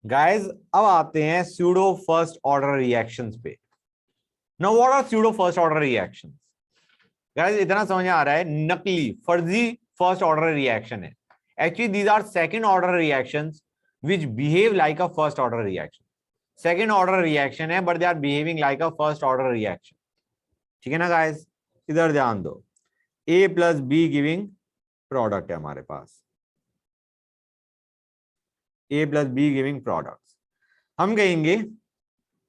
Guys अब आते हैं स्यूडो फर्स्ट ऑर्डर रिएक्शंस पे। Now what are pseudo first order reactions? Guys इतना समझ आ रहा है, नकली फर्जी फर्स्ट ऑर्डर रिएक्शन है। Actually these are second order reactions which behave like a first order reaction. Second order reaction है but they are behaving like a first order reaction. ठीक है ना गाइस? इधर ध्यान दो, A plus B giving product है हमारे पास, ए प्लस बी गिविंग प्रोडक्ट्स। हम कहेंगे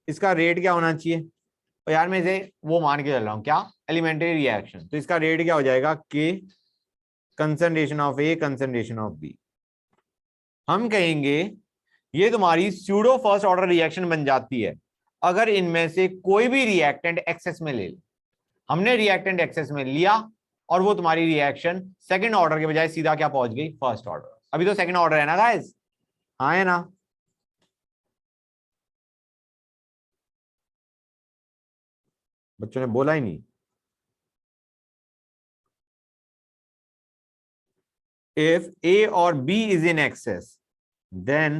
इसका रेट क्या होना चाहिए? तो यार मैं इसे वो मान के चल रहा हूं, क्या, एलिमेंट्री रिएक्शन। तो इसका रेट क्या हो जाएगा? K concentration of A concentration of B. हम कहेंगे ये तुम्हारी स्यूडो फर्स्ट ऑर्डर रिएक्शन बन जाती है अगर इनमें से कोई भी रिएक्टेंट एक्सेस में ले ले। हमने रिएक्टेंट एक्सेस में लिया और वो तुम्हारी रिएक्शन सेकंड ऑर्डर के बजाय सीधा क्या पहुंच गई? First order. अभी तो सेकंड ऑर्डर है ना गाइस? हाँ है ना? बच्चों ने बोला ही नहीं। if A or B is in excess, then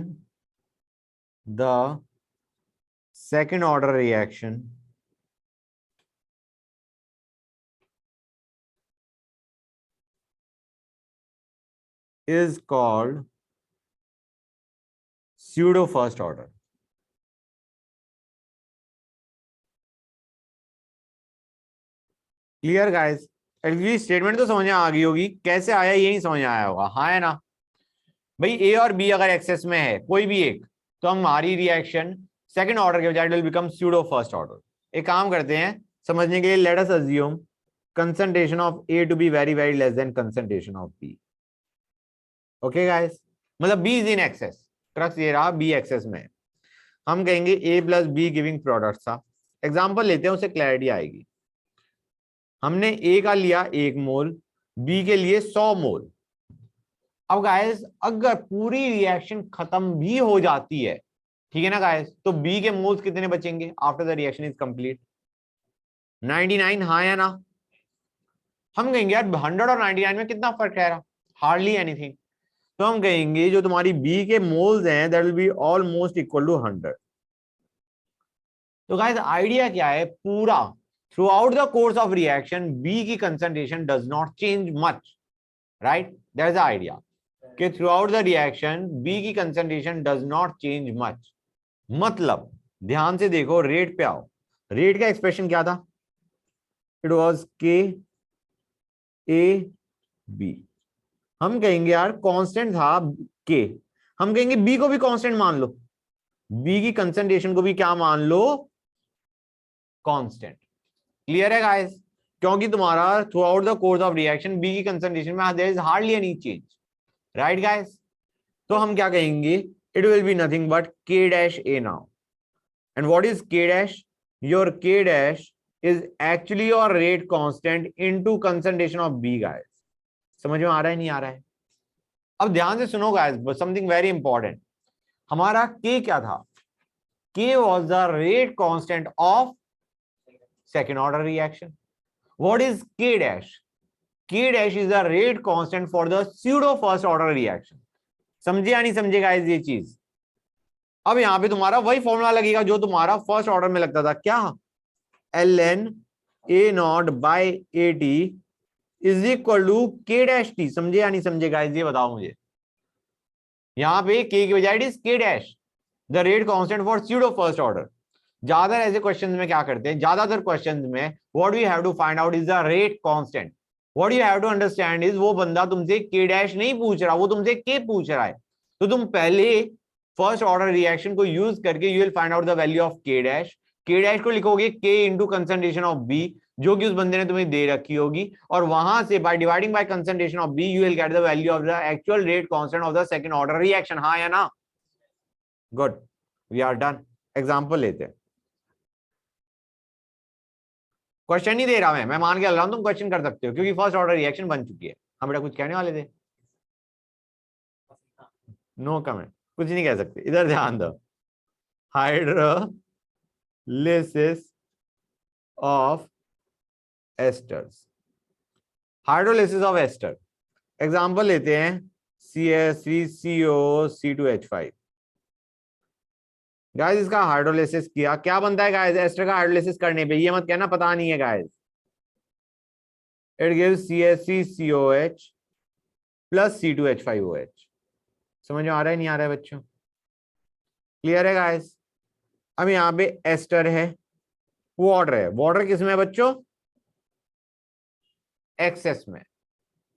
the second order reaction is called pseudo first order. Clear guys? LG statement तो समझ में आ गई होगी, कैसे आया ये नहीं समझ आया होगा। हाँ है ना भाई? ए और बी अगर एक्सेस में है कोई भी एक, तो हमारी रिएक्शन सेकंड ऑर्डर के बजाय will become pseudo first order. एक काम करते हैं समझने के लिए, let us assume concentration of A to be very very less than concentration of B. Okay guys, मतलब B is in excess, crux ये रहा, बी एक्सेस में। हम कहेंगे A plus B giving product था। एग्जांपल लेते हैं, उससे क्लैरिटी आएगी। हमने ए का लिया 1 मोल, बी के लिए 100 मोल। अब गाइस अगर पूरी रिएक्शन खत्म भी हो जाती है, ठीक है ना गाइस, तो बी के मोल्स कितने बचेंगे after the reaction is complete? 99। हाँ या ना? हम कहेंगे यार 100 और 99 में कितना फर्क है रहा? Hardly anything. तो हम कहेंगे जो तुम्हारी बी के मोल्स हैं that will be almost equal to 100। तो गाइस आइडिया क्या है? पूरा throughout the course of reaction B की concentration does not change much, right? That is the idea कि throughout the reaction B की concentration does not change much. मतलब ध्यान से देखो, रेट पे आओ। रेट का एक्सप्रेशन क्या था? इट वाज के ए बी। हम कहेंगे यार कांस्टेंट था के, हम कहेंगे बी को भी कांस्टेंट मान लो, बी की कंसंट्रेशन को भी क्या मान लो? कांस्टेंट। क्लियर है गाइस? क्योंकि तुम्हारा throughout the course of reaction B की कंसंट्रेशन में there is hardly any change, right guys? तो हम क्या कहेंगे? It will be nothing but K dash A now. And what is K dash? Your K dash is actually your rate constant into concentration of B guys. समझ में आ रहा है नहीं आ रहा है? अब ध्यान से सुनो गाइस, समथिंग वेरी इंपॉर्टेंट। हमारा के क्या था? के was the rate constant of second order reaction. What is K dash? के dash is the rate constant for the pseudo first order reaction. समझे या नहीं समझे गाइस ये चीज? अब यहां पे तुम्हारा वही फॉर्मूला लगेगा जो तुम्हारा फर्स्ट ऑर्डर में लगता था, क्या? L N A naught by A T is equal to K dash T. समझे या नहीं समझे गाइस ये बताओ मुझे। यहां पे के की बजाय it is K dash, the rate constant for pseudo first order. ज्यादातर ऐसे क्वेश्चंस में क्या करते हैं? ज्यादातर क्वेश्चंस में what we have to find out is the rate constant. What you have to understand is वो बंदा तुमसे के डैश नहीं पूछ रहा, वो तुमसे के पूछ रहा है। तो तुम पहले फर्स्ट ऑर्डर रिएक्शन को यूज करके you will find out the value of के डैश। के डैश को लिखोगे के इंटू कंसंट्रेशन ऑफ बी, जो कि उस बंदे ने तुम्हें दे रखी होगी, और वहां से by dividing by concentration of B you will get the value of the actual rate constant of the second order reaction. हाँ या ना? Good, we are done. Example लेते हैं। क्वेश्चन नहीं दे रहा मैं मान के चल रहा हूं तुम क्वेश्चन कर सकते हो क्योंकि फर्स्ट ऑर्डर रिएक्शन बन चुकी है। हम बेटा कुछ कहने वाले थे? नो कमेंट, कुछ नहीं कह सकते। इधर ध्यान दो, hydrolysis of esters. Hydrolysis of ester, example लेते हैं CsCO C2H5। गाइस इसका हाइड्रोलिसिस किया, क्या बनता है गाइस एस्टर का हाइड्रोलिसिस करने पे? ये मत कहना पता नहीं है guys. It gives CH3COH plus C2H5OH। समझ में आ रहा है नहीं आ रहा है बच्चों? क्लियर है गाइस? अब यहाँ पे एस्टर है, वाटर है। वाटर किस में है बच्चों? एक्सेस में।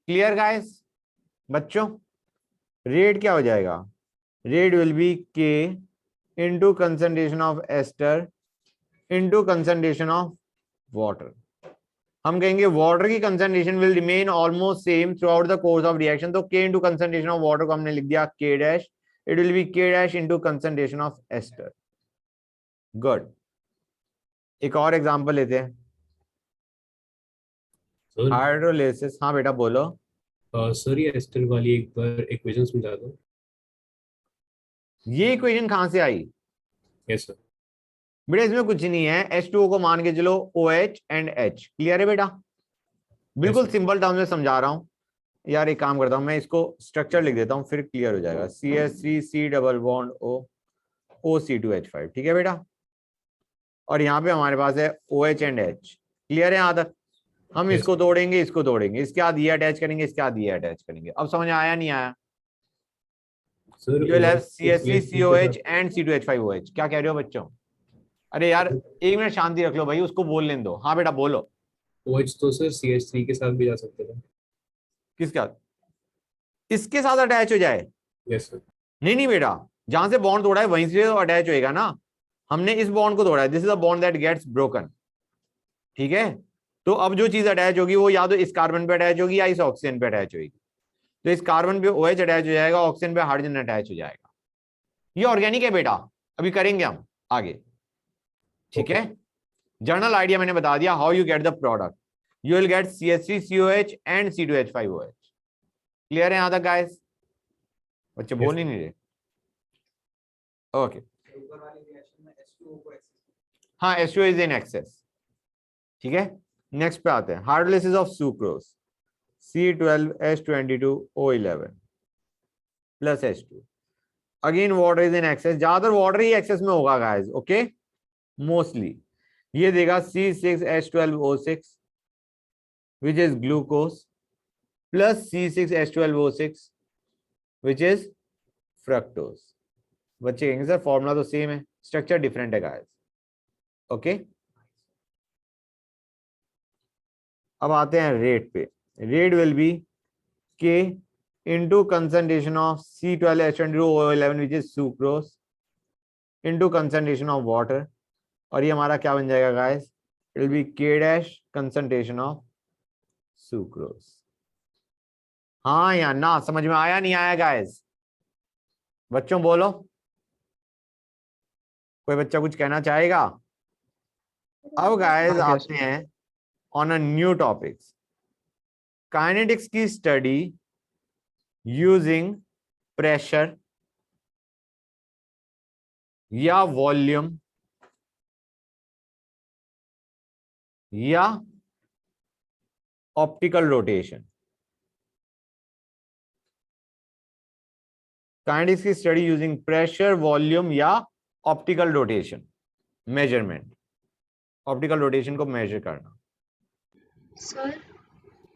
Clear guys? बच्चों रेट क्या हो जाएगा? Rate will be K into concentration of ester into concentration of water. हम कहेंगे वाटर की concentration will remain almost same throughout the course of reaction. तो K into concentration of water को हमने लिख दिया K dash, it will be K dash into concentration of ester. Good. एक और एग्जांपल लेते हैं, सर हाइड्रोलिसिस। हाँ बेटा बोलो। सर ये एस्टर वाली एक बार इक्वेशन समझा दो। ये इक्वेशन कहां से आई? Yes sir. बेटा इसमें कुछ नहीं है, H2O को मान के चलो OH एंड H। क्लियर है बेटा? बिल्कुल सिंपल टर्म में समझा रहा हूं यार। एक काम करता हूं, मैं इसको स्ट्रक्चर लिख देता हूं फिर क्लियर हो जाएगा। CH3C double bond O OC2H5। ठीक है बेटा? और यहाँ पे हमारे पास है OH एंड H। क्लियर है यहां तक? हम Yes, इसको तोड़ेंगे, इसको तोड़ेंगे, इसके साथ ये अटैच करेंगे, इसके साथ ये अटैच करेंगे। अब समझ आया नहीं आया? Sir You will have OH को CH3 के CH3COH साथ। and C2H5OH। क्या कह रहे हो बच्चों? अरे यार एक मिनट शांति रख लो भाई, उसको बोल लेने दो। हाँ बेटा बोलो। OH तो सर CH3 के साथ भी जा सकते थे। किसके साथ? इसके साथ अटैच हो जाए? Yes sir. नहीं नहीं बेटा, जहां से बॉन्ड तोड़ा है वहीं से तो अटैच होएगा ना। हमने इस बॉन्ड को तोड़ा है, this is a bond that gets broken. ठीक है? तो अब जो चीज अटैच होगी वो या तो इस कार्बन पे अटैच होगी या इस ऑक्सीजन पे अटैच होगी। तो इस कार्बन पे OH अटैच हो जाएगा, ऑक्सीजन पे हाइड्रोजन अटैच हो जाएगा। ये ऑर्गेनिक है बेटा, अभी करेंगे हम आगे। ठीक ओके। है? जर्नल आइडिया मैंने बता दिया, how you get the product. You will gate CH3COH and C2H5OH। Clear है यहां तक गाइस? बच्चे बोल ही नहीं रहे। ओके हाँ, H2O इज इन एक्सेस। ठीक है? नेक्स्ट पे आते हैं, hydrolysis of sucrose. C12H22O11 plus H2। Again water is in access, ज्यादातर वाटर ही एक्सेस में होगा गाइस। ओके मोस्टली ये देगा C6H12O6 which is glucose plus C6H12O6 which is fructose। बच्चे कहेंगे सर फॉर्मूला तो सेम है, स्ट्रक्चर डिफरेंट है गाइस। ओके अब आते हैं रेट पे। Rate will be K into concentration of C12H22O11 which is sucrose into concentration of water. और ये हमारा क्या बन जाएगा guys? It will be K dash concentration of sucrose. हाँ या ना? समझ में आया नहीं आया गाइस? बच्चों बोलो, कोई बच्चा कुछ कहना चाहेगा? अब गाइस आते हैं on a new topics, kinetics की स्टडी यूजिंग प्रेशर या वॉल्यूम या ऑप्टिकल रोटेशन। काइनेटिक्स की स्टडी यूजिंग प्रेशर, वॉल्यूम या optical rotation, measurement, optical rotation को मेजर करना। सर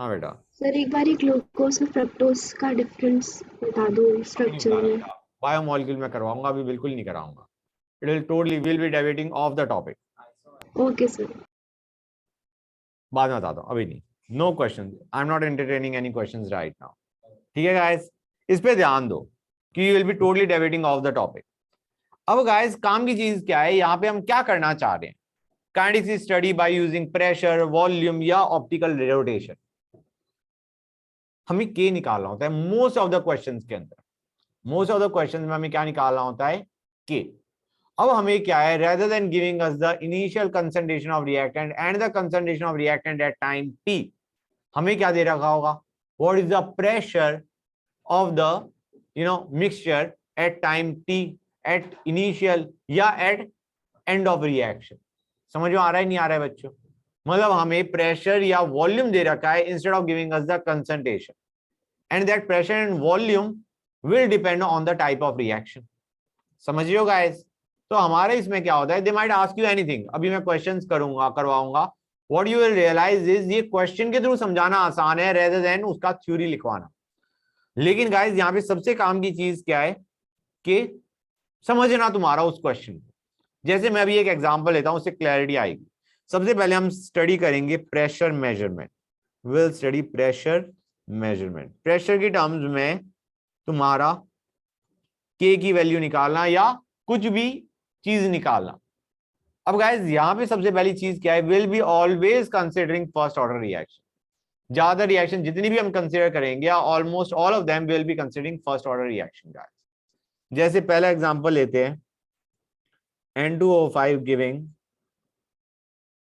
हाँ बेटा। सर एक बार ग्लूकोज और फ्रक्टोज का डिफरेंस बता दो स्ट्रक्चर में। बायोमोलिक्यूल में करवाऊंगा, अभी बिल्कुल नहीं कराऊंगा। It will totally will be deviating off the topic. Okay sir. बाद में बताता हूँ, अभी नहीं। No question, I am not entertaining any questions right now. ठीक है गाइस, इस पे ध्यान दो कि you will be totally deviating off the topic. अब गाइस काम की चीज क्या है, यहाँ पे हम क्या करना चाह रहे हैं? Kinetics study by using pressure, volume या ऑप्टिकल रोटेशन। हमें के निकालना होता है मोस्ट ऑफ द क्वेश्चंस के अंदर। मोस्ट ऑफ द क्वेश्चंस में हमें क्या निकालना होता है? के। अब हमें क्या है, rather than giving us the initial concentration of reactant and the concentration of reactant at time t, हमें क्या दे रखा होगा? What is the pressure of the mixture at time t, at initial या at end of reaction। समझ में आ रहा है नहीं आ रहा है बच्चों? मतलब हमें प्रेशर या वॉल्यूम दे रखा है instead of giving us the concentration, and that pressure and volume will depend on the type of reaction। समझिए गाइस? तो हमारे इसमें क्या होता है, they might ask you anything, अभी मैं क्वेश्चंस करवाऊंगा, what you will realise is ये क्वेश्चन के थ्रू समझाना आसान है रेदर देन उसका थ्योरी लिखवाना। लेकिन गाइस यहाँ पे सबसे काम की चीज क्या है कि समझना तुम्हारा उस क्वेश्चन को। जैसे मैं अभी एक एग्जांपल लेता हूं, उससे क्लैरिटी आएगी। सबसे पहले हम स्टडी करेंगे pressure measurement, will study pressure measurement. Pressure की टर्म्स में तुम्हारा के की वैल्यू निकालना या कुछ भी चीज निकालना। अब गाइस यहां पे सबसे पहली चीज क्या है, will be always considering first order reaction. ज्यादा रिएक्शन जितनी भी हम कंसिडर करेंगे, almost all of them will be considering first order reaction guys. जैसे पहला एग्जांपल लेते हैं, N2O5 giving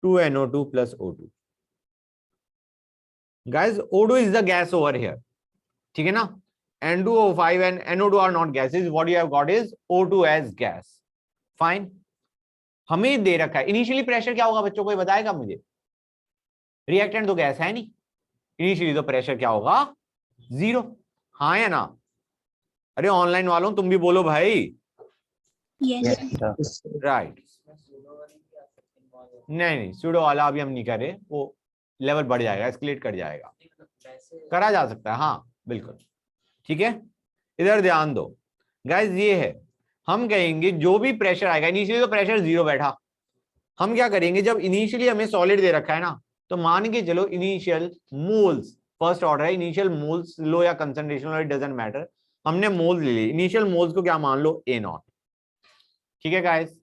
2NO2 plus O2. Guys, O2 is the gas over here. ठीक है ना? N2O5 and NO2 are not gases. What you have got is O2 as gas. Fine. हमें दे रखा है इनिशियली प्रेशर क्या होगा बच्चों, कोई बताएगा मुझे? रिएक्टेंट तो गैस है नहीं, इनिशियली तो प्रेशर क्या होगा, 0। हाँ या ना? अरे ऑनलाइन वालों तुम भी बोलो भाई। Yes. राइट। नहीं सूडो वाला अभी हम नहीं कर रहे, वो लेवल बढ़ जाएगा, एस्केलेट कर जाएगा, करा जा सकता है। हाँ बिल्कुल ठीक है। इधर ध्यान दो गाइस, ये है हम कहेंगे जो भी प्रेशर आएगा, इनिशियली तो प्रेशर 0 बैठा, हम क्या करेंगे जब इनिशियली हमें सॉलिड दे रखा है ना, तो मान के चलो इनिशियल मोल्स, फर्स्ट ऑर्डर है, इनिशियल मोल्स लो या concentration low, it doesn't matter, हमने मोल्स ले लिए। इनिशियल मोल्स को क्या मान लो, A0। ठीक है गाइस।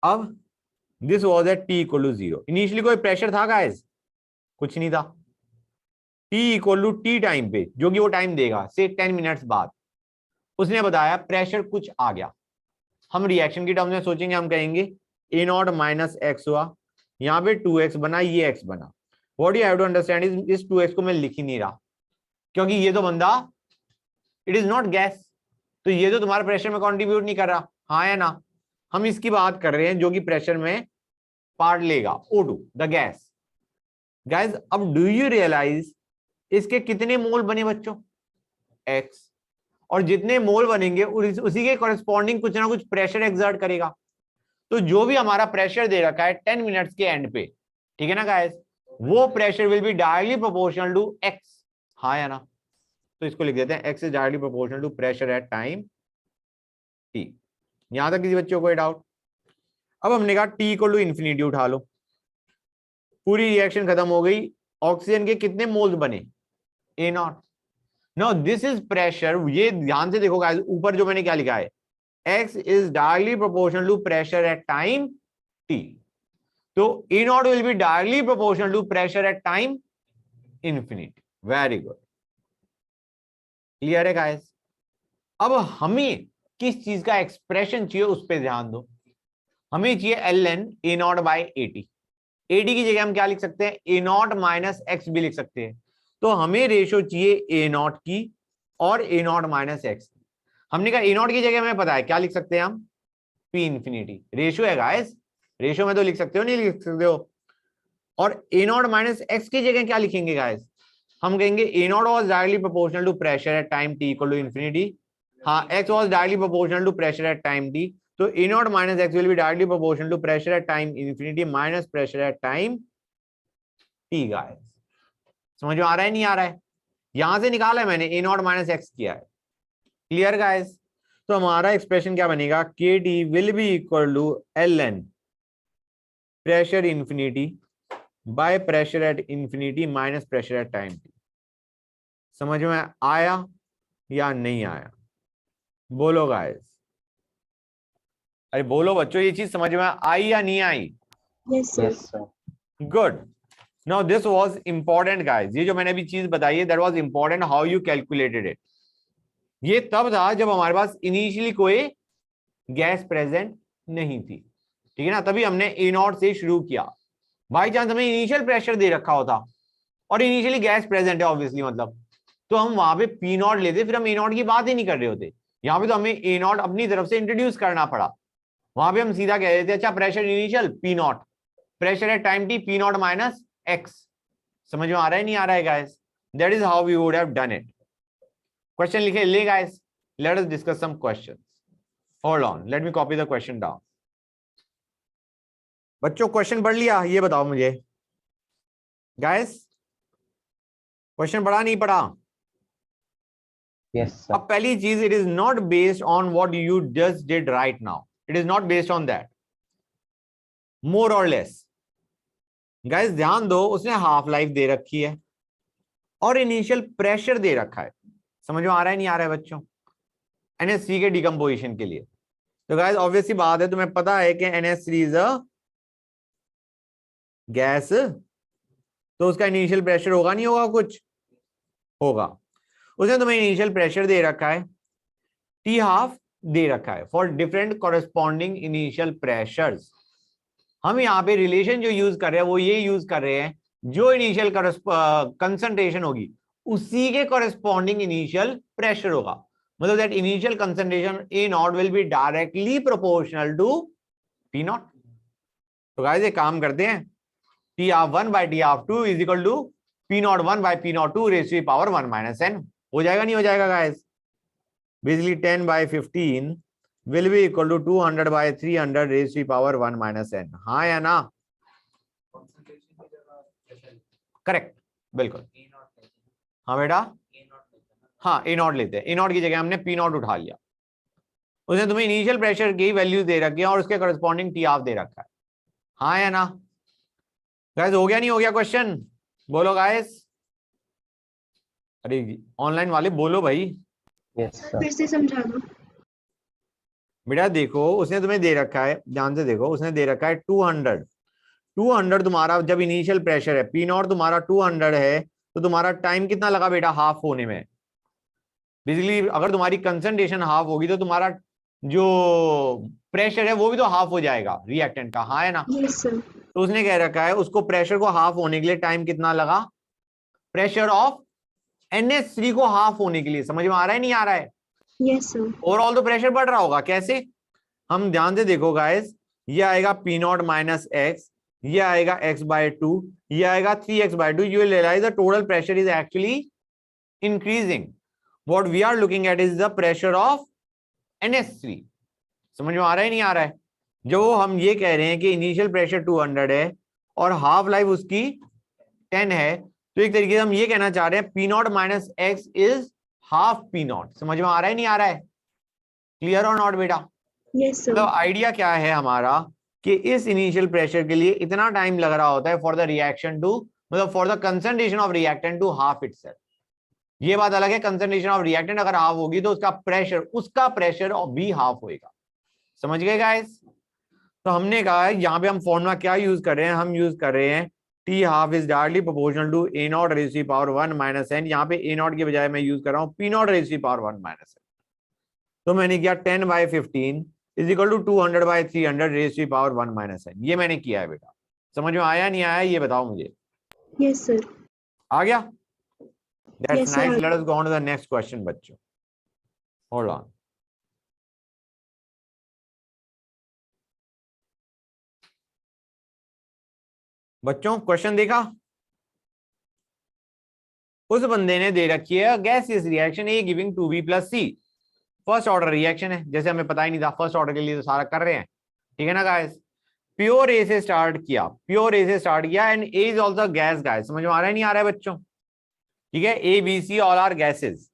अब this was at T equal to 0। Initially कोई प्रेशर था गाइस, कुछ नहीं था। T equal to T time पे, जो कि वो टाइम देगा से 10 मिनट्स बाद, उसने बताया प्रेशर कुछ आ गया। हम रिएक्शन की टर्म्स में सोचेंगे, हम कहेंगे A0 माइनस एक्स हुआ, यहाँ पे 2x बना, ये x बना। What you have to understand is इस 2x को मैं लिख ही नहीं रहा, क्योंकि ये तो बंदा इट इज नॉट गैस, तो ये तो तुम्हारे प्रेशर में कंट्रीब्यूट नहीं कर रहा। हाँ या ना? हम इसकी बात कर रहे हैं जो कि प्रेशर में पार्ट लेगा, O2 द गैस। गाइस अब डू यू रियलाइज इसके कितने मोल बने बच्चों, x, और जितने मोल बनेंगे उसी के कॉरेस्पॉन्डिंग कुछ ना कुछ प्रेशर एक्सर्ट करेगा। तो जो भी हमारा प्रेशर दे रखा है 10 मिनट्स के एंड पे, ठीक है ना गाइस, वो pressure will be directly proportional to x। हाँ या ना? तो इसको लिख देते हैं x is directly proportional to pressure at time t। यहां तक किसी बच्चों को कोई डाउट? अब हमने कहा t इक्वल टू इन्फिनिटी उठा लो, पूरी रिएक्शन खत्म हो गई, ऑक्सीजन के कितने मोल्स बने, A0। Now this is pressure, ये ध्यान से देखो गाइस, ऊपर जो मैंने क्या लिखा है, x is directly proportional to pressure at time t, तो A0 will be directly proportional to pressure at time infinity। very good, clear है गाइस? अब हमें किस चीज का एक्सप्रेशन चाहिए उस पर ध्यान दो। हमें चाहिए ln A0 by AT। AT की जगह हम क्या लिख सकते हैं, A0 माइनस x भी लिख सकते हैं। तो हमें रेशो चाहिए A0 की और A0 माइनस x। हमने कहा A0 की जगह हमें पता है क्या लिख सकते हैं हम, P इंफिनिटी। रेशो है गाइस, रेशो में तो लिख सकते हो, नहीं लिख सकते हो। और A0 माइनस x की जगह क्या लिखेंगे गाइस, हम कहेंगे A0 was directly proportional to pressure at time t equal to infinity। हाँ, x was directly proportional to pressure at time t, तो A0 minus x will be directly proportional to pressure at time infinity minus pressure at time t guys. समझ में आ रहा है नहीं आ रहा है? यहां से निकाला है मैंने, A0 माइनस x किया है। Clear guys? तो हमारा एक्सप्रेशन क्या बनेगा, KT will be equal to ln pressure infinity by pressure at infinity minus pressure at time t। समझ में आया या नहीं आया? बोलो गाइस, अरे बोलो बच्चों, ये चीज समझ में आई या नहीं आई? Yes, sir. Good. Now this was important guys, ये जो मैंने अभी चीज बताई है that was important, how you calculated it. ये तब था जब हमारे पास इनिशियली कोई गैस प्रेजेंट नहीं थी, ठीक है ना, तभी हमने A0 से शुरू किया। बाई चांस हमें इनिशियल प्रेशर दे रखा होता और इनिशियली गैस प्रेजेंट है ऑब्वियसली, मतलब तो हम वहां पे P0 लेते, फिर हम A0 की बात ही नहीं कर रहे होते। यहाँ पे तो हमें A0 अपनी तरफ से इंट्रोड्यूस करना पड़ा। वहां पे हम सीधा कह देते अच्छा pressure initial P0, pressure at time t P0 minus x। समझ में आ रहा है नहीं आ रहा है guys? That is how we would have done it. Question लिखे ले guys, let us discuss some questions. Hold on, let me copy the question down. बच्चों क्वेश्चन पढ़ लिया, ये बताओ मुझे गाइस, क्वेश्चन पढ़ा नहीं पढ़ा? Yes, sir. अब पहली चीज, it is not based on what you just did right now, it is not based on that, more और लेस। गाइस ध्यान दो, उसने हाफ लाइफ दे रखी है और इनिशियल प्रेशर दे रखा है। समझ में आ रहा है नहीं आ रहा है बच्चों? NH3 के डिकम्पोजिशन के लिए। तो गाइस ऑब्वियस सी बात है, तुम्हें पता है कि NH3 इज अ गैस, तो उसका इनिशियल प्रेशर होगा नहीं होगा? कुछ होगा। उसने तुम्हें इनिशियल प्रेशर दे रखा है, T हाफ दे रखा है for different corresponding initial pressures. हम यहाँ पे रिलेशन जो यूज कर रहे हैं वो ये यूज कर रहे हैं, जो इनिशियल कंसंट्रेशन होगी उसी के कॉरेस्पॉन्डिंग इनिशियल प्रेशर होगा। मतलब that initial concentration A naught will be directly proportional to P naught. तो गाइस एक काम करते हैं, T of 1 by T of 2 is equal to P naught 1 by P naught 2 raise to the power 1 minus n। हो जाएगा नहीं हो जाएगा guys? Basically 10 by 15 will be equal to 200 by 300 raised to the power 1 minus n। हाँ या ना? Correct, बिल्कुल। हाँ बेटा, हाँ A नॉट लेते हैं, A नॉट की जगह हमने P नॉट उठा लिया। उसने तुम्हें इनिशियल प्रेशर की वैल्यू दे रखी है और उसके करस्पॉन्डिंग T ऑफ दे रखा है। हाँ या ना? गाइस हो गया नहीं हो गया क्वेश्चन? बोलो गाइस, अरे ऑनलाइन वाले बोलो भाई। Yes, sir. फिर से समझा दो। बेटा देखो, उसने तुम्हें दे रखा है, ध्यान से देखो, उसने दे रखा है 200 तुम्हारा जब इनिशियल प्रेशर है, P नॉट तुम्हारा 200 है, तो तुम्हारा टाइम कितना लगा बेटा हाफ होने में? बेसिकली अगर तुम्हारी कंसंट्रेशन हाफ होगी तो तुम्हारा जो प्रेशर है वो भी तो हाफ हो जाएगा रिएक्टेंट का। हाँ है ना? Yes sir. तो उसने कह रखा है उसको प्रेशर को हाफ होने के लिए टाइम कितना लगा, प्रेशर ऑफ NH3 को हाफ होने के लिए। समझ में आ रहा है नहीं आ रहा है? Yes sir. ओवरऑल तो प्रेशर बढ़ रहा होगा, कैसे? हम ध्यान से देखो गाइस, ये आएगा P नॉट माइनस एक्स, ये आएगा x/2, ये आएगा 3x/2। You will realise the total pressure is actually increasing. What we are looking at is the pressure of NH3। समझ में आ रहा है नहीं आ रहा है? जो हम ये कह रहे हैं कि इनिशियल प्रेशर 200 है और हाफ लाइफ उसकी 10 है, तो एक तरीके से हम ये कहना चाह रहे हैं P naught minus x is half P not. समझ में आ रहा है नहीं आ रहा है? क्लियर और नॉट बेटा? Yes sir. तो आइडिया क्या है हमारा कि इस इनिशियल प्रेशर के लिए इतना टाइम लग रहा होता है फॉर द रिएक्शन टू, मतलब for the concentration of reactant to half itself. ये बात अलग है, कंसंट्रेशन ऑफ रिएक्टेंट अगर हाफ होगी तो उसका प्रेशर भी हाफ होएगा। समझ गए गाइस? तो हमने कहा है यहाँ पे हम फॉर्मूला क्या यूज कर रहे हैं, हम यूज कर रहे हैं T half is directly proportional to A naught raise to the power 1 minus n। यहाँ पे A नॉट के बजाय मैं यूज कर रहा हूँ P naught raise to the power 1 minus n। तो मैंने किया 10 by 15 is equal to 200 by 300 raise to the power 1 minus n। ये मैंने किया है बेटा। समझ में आया नहीं आया ये बताओ मुझे? Yes sir. आ गया? That's Yes, sir. nice. Let us go on to the next question, बच्चों। Hold on. बच्चों क्वेश्चन देखा? उस बंदे ने दे रखी है gaseous reaction A giving 2B plus C। First order reaction है, जैसे हमें पता ही नहीं था, फर्स्ट ऑर्डर के लिए तो सारा कर रहे हैं, ठीक है ना गाइस? प्योर A से स्टार्ट किया, प्योर A से स्टार्ट किया and A is also gas guys. समझ में आ रहा है नहीं आ रहा है बच्चों? ठीक है, A B C all are gases.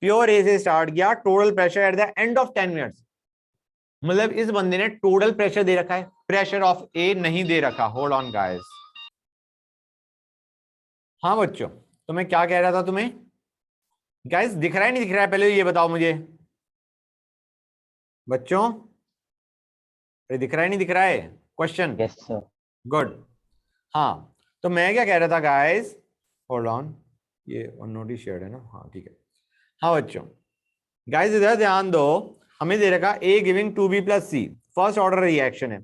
Pure A से स्टार्ट किया, total pressure at the end of 10 minutes. मतलब इस बंदे ने टोटल प्रेशर दे रखा है, प्रेशर ऑफ A नहीं दे रखा। Hold on guys. हाँ बच्चों, तो मैं क्या कह रहा था तुम्हें गाइस, दिख रहा है नहीं दिख रहा है? पहले ये बताओ मुझे बच्चों, दिख रहा है नहीं दिख रहा है क्वेश्चन? Yes, sir. गुड। हाँ तो मैं क्या कह रहा था गाइस, होल्ड ऑन, ये नोट शेयर्ड है ना? हाँ ठीक है। हाँ बच्चों गाइस इधर ध्यान दो, हमें दे रखा A giving 2B plus C, first order reaction है।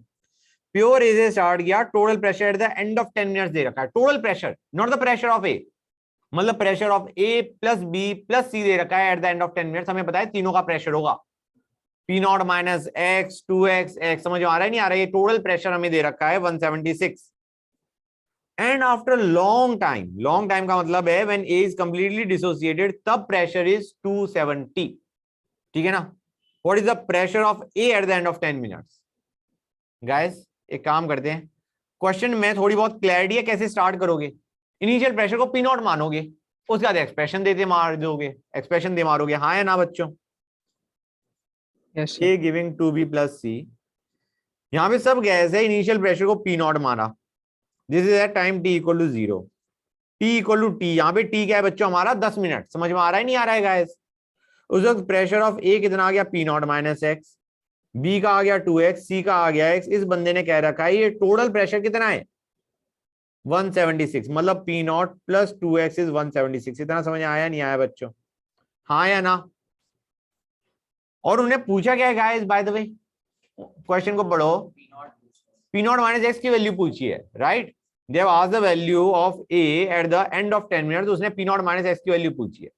प्योर A से स्टार्ट किया, total pressure at the end of 10 minutes दे रखा है। Total pressure, not the pressure of A, मतलब pressure of A plus B plus C दे रखा है at the end of 10 minutes. हमें पता है तीनों का प्रेशर होगा P naught minus x 2x x। समझ में आ रहा है नहीं आ रहा है? ये टोटल प्रेशर हमें दे रखा है 176 एंड आफ्टर लॉन्ग टाइम का मतलब है when A is completely dissociated तब प्रेशर इज 270। ठीक है ना? What is the pressure of A eight the end of 10 minutes. Guys एक काम करते हैं, क्वेश्चन में थोड़ी बहुत क्लैरिटी है, कैसे स्टार्ट करोगे। इनिशियल प्रेशर को पी नॉट मानोगे, उसके बाद एक्सप्रेशन देते मार दोगे, एक्सप्रेशन दे मारोगे, हाँ या ना बच्चों। Yes A giving 2b plus C, यहां पे सब गैस है, इनिशियल प्रेशर को पी नॉट मारा, this is at time T equal to 0, T equal to T, यहाँ पे टी क्या है बच्चों हमारा 10 मिनट, समझ में आ रहा है नहीं आ रहा है गाइस। उस वक्त प्रेशर ऑफ ए कितना आ गया P naught minus X, B का आ गया 2x, सी का आ गया x, इस बंदे ने कह रखा है ये टोटल प्रेशर कितना है 176, मतलब P not plus 2x is 176। इतना समझ आया नहीं आया बच्चों, हाँ या ना। और उन्हें पूछा क्या है guys, by the way question को पढ़ो, पी नॉट माइनस एक्स की वैल्यू पूछी है, right. They have asked the value of A eight the end of 10 minute, तो उसने पी नॉट माइनस एक्स की वैल्यू पूछी है।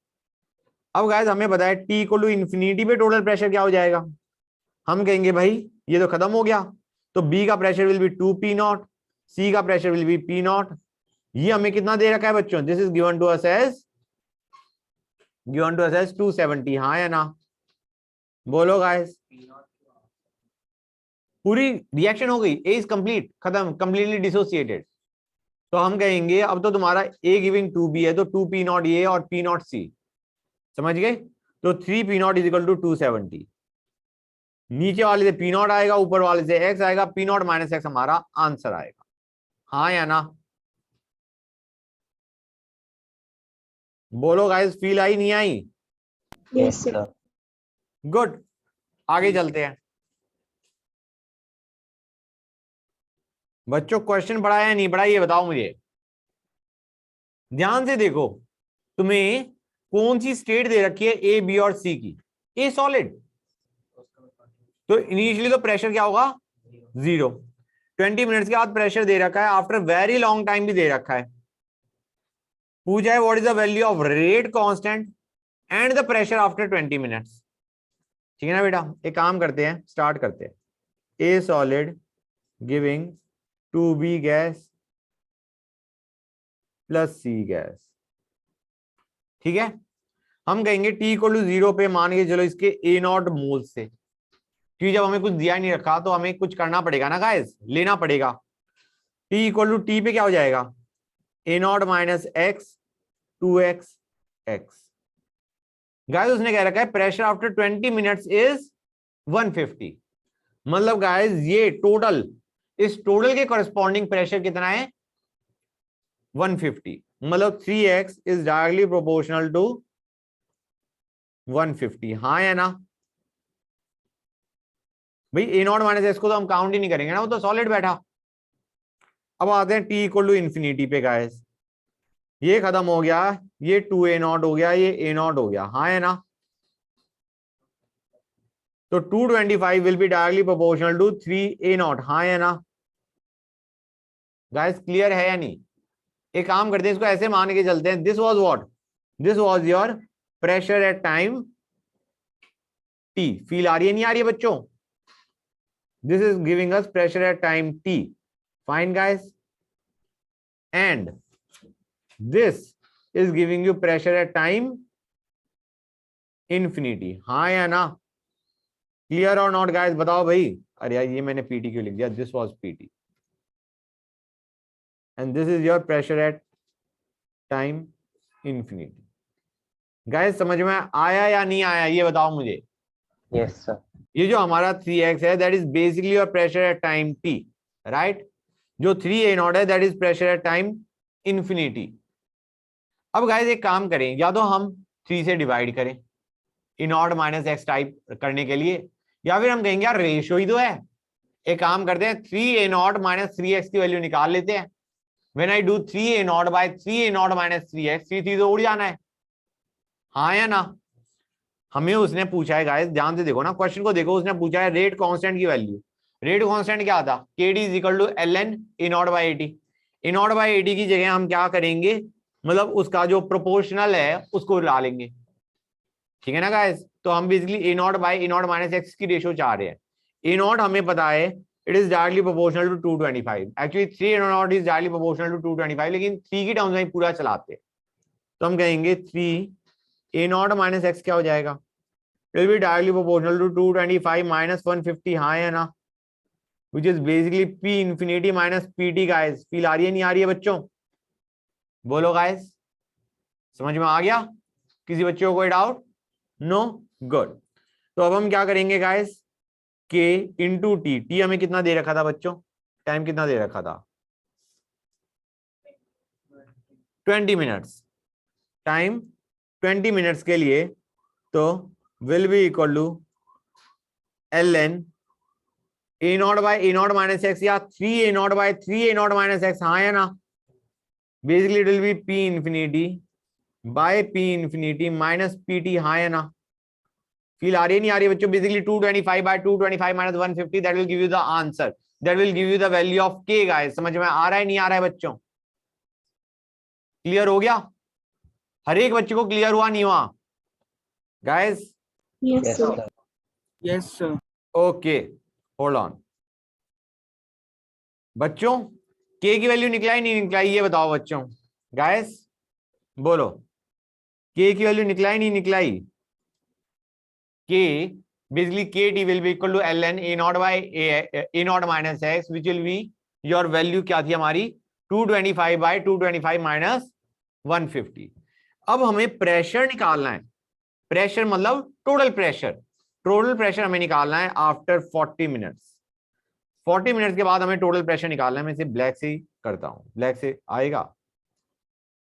अब गाइस हमें बताया टी इक्वल टू इन्फिनिटी पे टोटल प्रेशर क्या हो जाएगा, हम कहेंगे भाई ये तो खत्म हो गया, तो बी का pressure will be 2 P naught, C का pressure will be P naught. ये हमें कितना दे रखा है बच्चों, this is given to us as 270, हाँ या ना, बोलो गाइस। पूरी रिएक्शन हो गई, ए इज कंप्लीट, खत्म, कंप्लीटली डिसोसिएटेड। तो हम कहेंगे अब तो तुम्हारा ए गिविंग 2b है, तो 2 पी नॉट ए और पी नॉट सी, समझ गए। तो 3 P naught is equal to 270, नीचे वाले से पी नॉट आएगा, ऊपर वाले से एक्स आएगा, पी नॉट माइनस एक्स हमारा आंसर आएगा, हाँ या ना, बोलो गाइस। फील आई नहीं आई, यस सर। गुड, आगे चलते हैं बच्चों। क्वेश्चन पढ़ा है नहीं पढ़ा ये बताओ मुझे, ध्यान से देखो, तुम्हें कौन सी स्टेट दे रखी है ए बी और सी की, ए सॉलिड, तो इनिशियली तो प्रेशर क्या होगा 0, 20 मिनट्स के बाद प्रेशर दे रखा है, आफ्टर वेरी लॉन्ग टाइम भी दे रखा है। पूछा है what is the value of rate constant and the pressure after 20 minutes, ठीक है ना बेटा। एक काम करते हैं, स्टार्ट करते हैं, A solid giving 2b gas plus C gas, ठीक है। हम कहेंगे टी इक्वल टू 0 पे मान के चलो इसके ए नॉट मोल से, क्योंकि जब हमें कुछ दिया नहीं रखा तो हमें कुछ करना पड़ेगा ना गाइस, लेना पड़ेगा। टी इक्वल टू टी पे क्या हो जाएगा A naught minus x 2x x. Guys उसने कह रखा है प्रेशर आफ्टर 20 मिनट्स इज 150, मतलब गाइस ये टोटल, इस टोटल के कॉरेस्पॉन्डिंग प्रेशर कितना है 150, मतलब 3x is directly proportional to 150, हाँ या ना भाई। ए नॉट माइनस एक्स को तो हम काउंट ही नहीं करेंगे ना, वो तो सॉलिड बैठा। अब आते हैं टी इक्वल टू इन्फिनिटी पे गाइस, ये खत्म हो गया, ये 2a नॉट हो गया, ये a नॉट हो गया, हाँ है ना। तो 225 will be directly proportional to 3a naught, हाँ है ना गाइस, क्लियर है या नहीं। एक काम करते हैं, इसको ऐसे मान के चलते हैं, this was what, this was your pressure at time t। Feel आ रही है नहीं आ रही है बच्चों, this is giving us pressure at time t, fine guys, and this is giving you pressure at time infinity, हाँ या ना, clear or not guys, बताओ भाई। अरे यार ये मैंने PT क्यों लिख दिया, this was PT and this is your pressure at time infinity। guys समझ में आया या नहीं आया ये बताओ मुझे। Yes sir. ये जो हमारा 3x है that is basically your pressure at time t, right। जो 3a नॉट है that is pressure at time infinity। अब गाइस एक काम करें, या तो हम 3 से डिवाइड करें ए नॉट माइनस एक्स टाइप करने के लिए, या फिर हम कहेंगे यार रेशियो ही तो है। एक काम करते हैं 3a नॉट माइनस 3x की वैल्यू निकाल लेते हैं। When I do 3a naught by 3a naught minus 3x, 3 तो उड़ जाना है, हाँ या ना। हमें उसने पूछा है गाइस, ध्यान से देखो ना क्वेश्चन को देखो, उसने पूछा है रेट कांस्टेंट की वैल्यू। रेट कांस्टेंट क्या था, kd is equal to ln A naught by 80। A naught by 80 की जगह हम क्या करेंगे, मतलब उसका जो प्रोपोर्शनल है उसको ला लेंगे, ठीक है ना गाइस। तो हम basically A naught by A naught minus x की रेशियो चाह रहे हैं। ए नॉट हमें पता है it is directly proportional to 225, actually 3 A naught is directly proportional to 225, लेकिन 3 की टर्म्स में पूरा चलाते हैं। तो हम कहेंगे 3 ए नॉट माइनस एक्स क्या हो जाएगा It will be directly proportional to 225 minus 150, हाँ है ना, which is basically P infinity minus PT guys. Feel आ रही है नहीं आ रही है बच्चों? बोलो guys, समझ में आ गया? किसी बच्चे को कोई डाउट? No, good. तो अब हम क्या करेंगे guys, K into T, T हमें कितना दे रखा था बच्चों, टाइम कितना दे रखा था, 20 मिनट्स, टाइम 20 मिनट्स के लिए, तो will be equal to ln a naught by a naught minus X या 3a naught by 3a naught minus X, हाँ है ना, basically it will be p infinity by p infinity minus pt, हाँ है ना, फील आ रही है नहीं आ रही है बच्चों? Basically 225 by 225 minus 150, that will give you the answer, that will give you the value of k guys. समझ में आ रहा है नहीं आ रहा है बच्चों? क्लियर हो गया? हर एक बच्चे को क्लियर हुआ नहीं हुआ guys? Yes, sir. Yes, sir. Okay, hold on बच्चों, k की वैल्यू निकला ही नहीं निकला, ये बताओ बच्चों गाइस, बोलो k की वैल्यू निकला ही नहीं निकला ही? k basically kt will be equal to ln a naught by a naught minus x, which will be your value क्या थी हमारी, 225 by 225 minus 150। अब हमें प्रेशर निकालना है, प्रेशर मतलब टोटल प्रेशर, टोटल प्रेशर हमें निकालना है आफ्टर 40 मिनट्स। 40 मिनट्स के बाद हमें टोटल प्रेशर निकालना है। मैं इसे ब्लैक से ही करता हूं, ब्लैक से आएगा,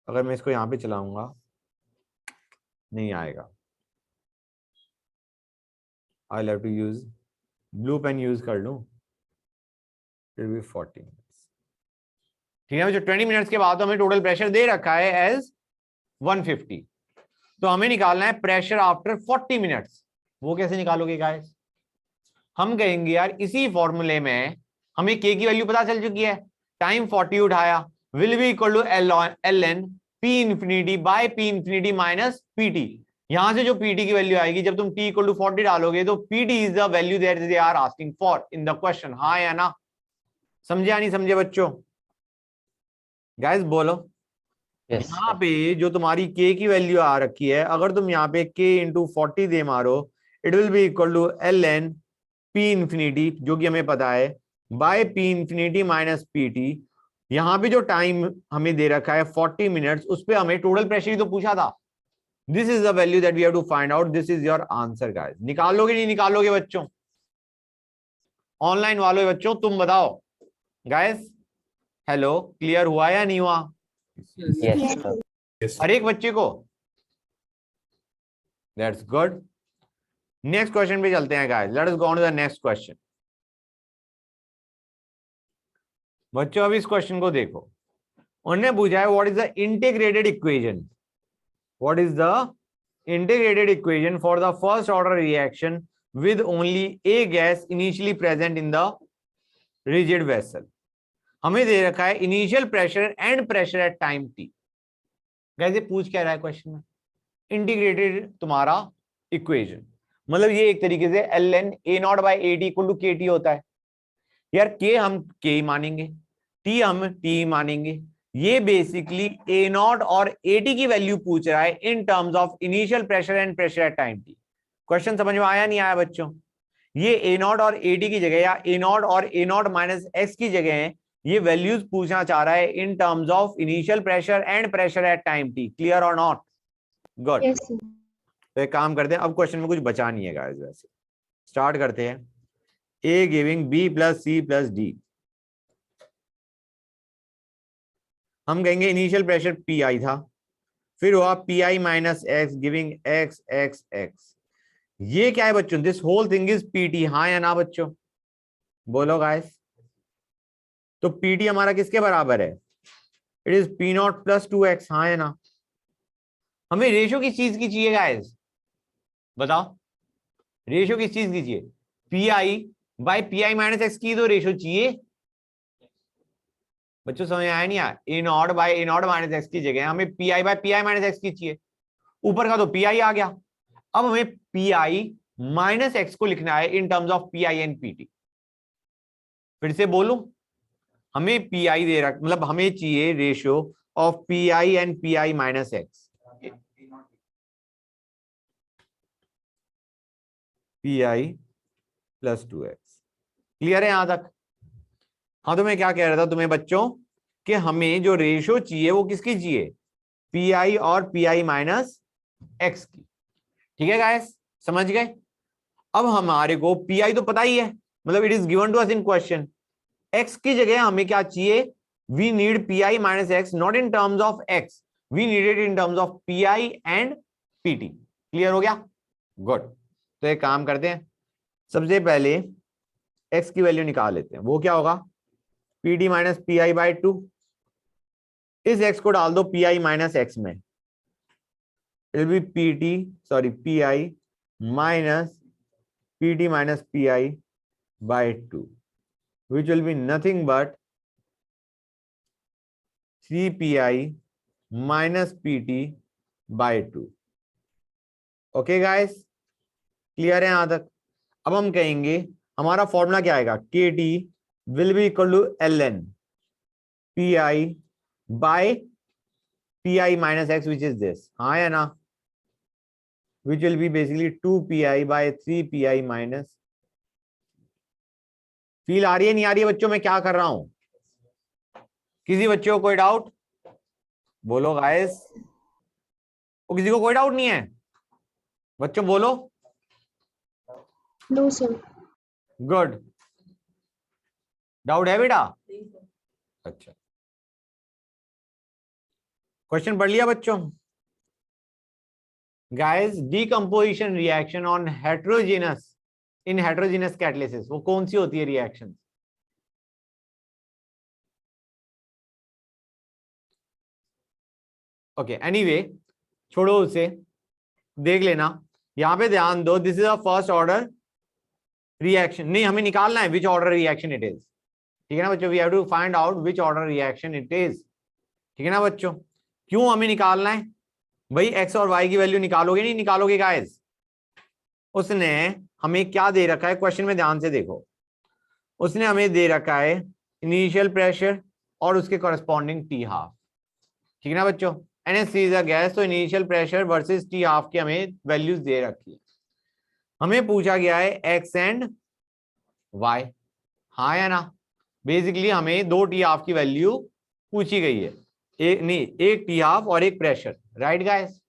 अगर मैं इसको यहां पे चलाऊंगा नहीं आएगा, I have to use blue pen use कर लूं, इट विल बी 40 मिनट्स। ठीक है, जो 20 मिनट्स के बाद तो हमें टोटल प्रेशर दे रखा है एज 150, तो हमें निकालना है प्रेशर आफ्टर 40 मिनट्स। वो कैसे निकालोगे गाइस? हम कहेंगे यार इसी फॉर्मूले में हमें k की वैल्यू पता चल चुकी है, टाइम 40 उठाया, will be equal to ln p infinity by p infinity minus pt। यहां से जो pt की वैल्यू आएगी, जब तुम t इक्वल टू 40 डालोगे तो pt is the value that they are asking for in the question, हाँ या ना? समझे या नहीं समझे बच्चों? गाइस बोलो। Yes, यहाँ पे जो तुम्हारी k की वैल्यू आ रखी है, अगर तुम यहाँ पे k इंटू 40 दे मारो, it will be equal to ln p infinity, जो कि हमें पता है, by p infinity minus pt। यहाँ पे जो टाइम हमें दे रखा है 40 मिनट्स, उस पे हमें टोटल प्रेशर ही तो पूछा था। This is the value that we have to find out, this is your answer guys. निकालोगे नहीं निकालोगे बच्चों? ऑनलाइन वालों बच्चों तुम बताओ गाइस, हेलो, क्लियर हुआ या नहीं हुआ yes, sir. Yes. हर एक बच्चे को? That's good. नेक्स्ट क्वेश्चन पे चलते हैं guys, let us go on to the next question. बच्चों अब इस क्वेश्चन को देखो, उन्होंने पूछा है what is the integrated equation, what is the integrated equation for the first order reaction with only A gas initially present in the rigid vessel. हमें दे रखा है initial pressure and pressure at time T. कैसे पूछ क्या रहा है question में? इंटीग्रेटेड तुम्हारा इक्वेशन, मतलब ये एक तरीके से ln a naught by a t equal to k t होता है। यार k हम k मानेंगे, t हम t मानेंगे, ये बेसिकली a नॉट और a t की वैल्यू पूछ रहा है इन terms of initial pressure and pressure at time t। Question समझ में आया नहीं आया बच्चों? ये a नॉट और a t की जगह या a नॉट और a नॉट माइनस x की जगह ये वैल्यूज पूछना चाह रहा है इन terms of initial pressure and pressure at time t। Clear और नॉट? गुड। Yes, sir. तो एक काम करते हैं, अब क्वेश्चन में कुछ बचा नहीं है गाइस, वैसे स्टार्ट करते हैं। a giving b plus c plus d, हम कहेंगे इनिशियल प्रेशर pi था, फिर हुआ pi minus x giving x x x। ये क्या है बच्चों? This whole thing is pt, हाँ या ना बच्चों? बोलो गाइस। तो pt हमारा किसके बराबर है? It is p not plus 2x, हाँ या ना? हमें रेशो किस चीज की चाहिए गाइस? बताओ, रेशो किस चीज की चाहिए? pi by pi minus x की तो रेशो चाहिए बच्चों, समझ आया नहीं आया? A naught by A naught minus x की जगह हमें pi by pi minus x की चाहिए, ऊपर का तो pi आ गया। अब हमें pi माइनस एक्स को लिखना है इन terms of pi and pt। फिर से बोलूं, हमें pi दे रहा, मतलब हमें चाहिए ratio of pi and pi minus x. PI plus 2x। Clear है यहां तक? हाँ, तो मैं क्या कह रहा था तुम्हें बच्चों कि हमें जो रेशियो चाहिए वो किसकी चाहिए? PI और PI माइनस x की। ठीक है गाइस, समझ गए? अब हमारे को PI तो पता ही है, मतलब it is given to us in question. x की जगह हमें क्या चाहिए? We need PI minus x, not in terms of x, we need it in terms of PI and PT। Clear हो गया? गुड। तो एक काम करते हैं, सबसे पहले x की वैल्यू निकाल लेते हैं। वो क्या होगा? PD minus PI by 2। इस x को डाल दो PI माइनस x में, it will B PI minus PT minus PI by 2, which will be nothing but 3PI minus PT by 2. Okay guys, clear है यहां तक? अब हम कहेंगे हमारा फॉर्मूला क्या आएगा? KT will be equal to ln PI by PI minus x, which is this. हाँ या ना? Which will be basically 2PI by 3PI minus। Feel आ रही है नहीं आ रही है बच्चों मैं क्या कर रहा हूं? किसी बच्चे को कोई डाउट? बोलो गाइस। किसी को कोई डाउट नहीं है? बच्चों बोलो। No sir. गुड। डाउट है बेटा? अच्छा, क्वेश्चन पढ़ लिया बच्चों? Guys, decomposition reaction on heterogeneous in heterogeneous catalysis, वो कौन सी होती है रिएक्शन? ओके, एनीवे छोड़ो उसे, देख लेना। यहां पे ध्यान दो, this is a first order reaction. नहीं, हमें निकालना है which order reaction it is. ठीक है ना बच्चों? We have to find out which order reaction it is. ठीक है ना बच्चों? क्यों हमें निकालना है भाई? एक्स और वाई की वैल्यू निकालोगे नहीं निकालोगे गाइस? उसने हमें क्या दे रखा है क्वेश्चन में, ध्यान से देखो। उसने हमें दे रखा है इनिशियल प्रेशर और उसके कॉरेस्पॉन्डिंग टी हाफ। ठीक है ना बच्चों? NH3 इज अ गैस, तो initial pressure versus T half की हमें वैल्यूज दे रखी है। हमें पूछा गया है एक्स एंड वाई। हाँ या ना? बेसिकली हमें दो टी हाफ की वैल्यू पूछी गई है, एक नहीं, एक टी हाफ और एक प्रेशर। Right guys?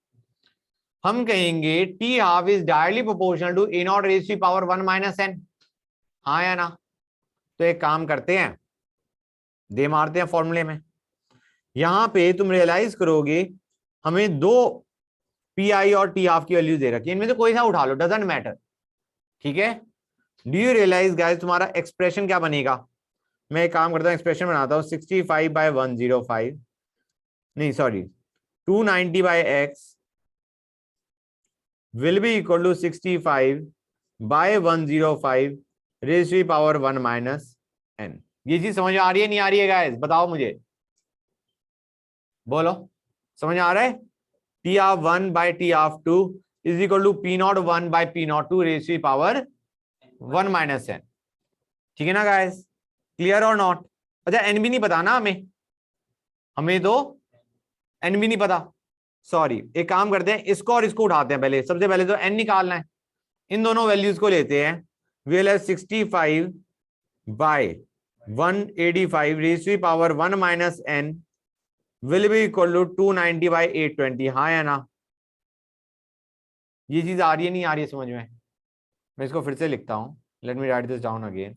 हम कहेंगे T half is directly proportional to A naught raise to power 1 minus N. हाँ या ना? तो एक काम करते हैं, दे मारते हैं फॉर्मूले में। यहां पे तुम रियलाइज करोगे हमें दो PI और टी हाफ की वैल्यू दे रखी है, इनमें से कोई सा उठा लो, डजंट मैटर। ठीक है? डू यू रियलाइज गाइस तुम्हारा एक्सप्रेशन क्या बनेगा? मैं एक काम करता हूं, एक्सप्रेशन बनाता हूं। 65 बाय 105, नहीं sorry 290 by x will be equal to 65 by 105 raised to the power 1 minus n। ये चीज समझ आ रही है नहीं आ रही है गाइस? बताओ मुझे, बोलो। समझ आ रहा है? T of 1 by T of 2 is equal to P0 1 by P0 2 raised to the power 1 minus n। ठीक है ना गाइस? क्लियर और नॉट? अच्छा, n भी नहीं पता ना हमें तो n भी नहीं पता। सॉरी, एक काम करते हैं, इसको और इसको उठाते हैं पहले। सबसे पहले तो n निकालना है, इन दोनों वैल्यूज को लेते हैं। We will have 65 by 185 raise to the power 1 minus n will be equal to 290 by 820। हाँ या ना? ये चीज आ रही है नहीं आ रही है समझ में? मैं इसको फिर से लिखता हूं, let me right this down again.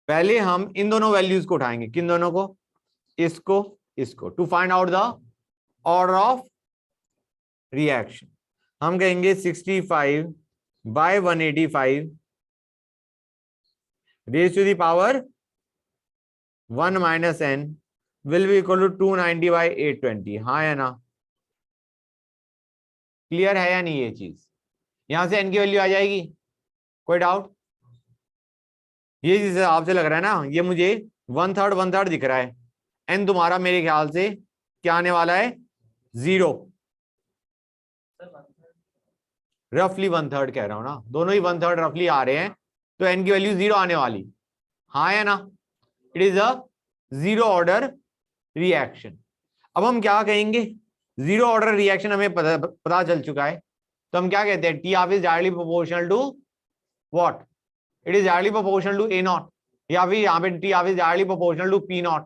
पहले हम इन दोनों वैल्यूज को उठाएंगे। किन दोनों को? इसको to find out the order of reaction. हम कहेंगे 65 by 185 raise to the power 1 minus n will be equal to 290 by 820। हाँ या ना? क्लियर है या नहीं? ये चीज यहां से n की वैल्यू आ जाएगी, कोई डाउट? ये जिस हिसाब से लग रहा है ना, ये मुझे 1/3 दिख रहा है। n तुम्हारा मेरे ख्याल से क्या आने वाला है? 0। रफली 1/3 कह रहा हूं ना, दोनों ही 1/3 रफली आ रहे हैं, तो n की वैल्यू 0 आने वाली। हाँ या ना? It is a zero order reaction. अब हम क्या कहेंगे? जीरो ऑर्डर रिएक्शन हमें पता चल चुका है, तो हम क्या कहते हैं? T half is directly proportional to what, it is directly proportional to A naught, या फिर यहाँ पे T of is directly proportional to P naught.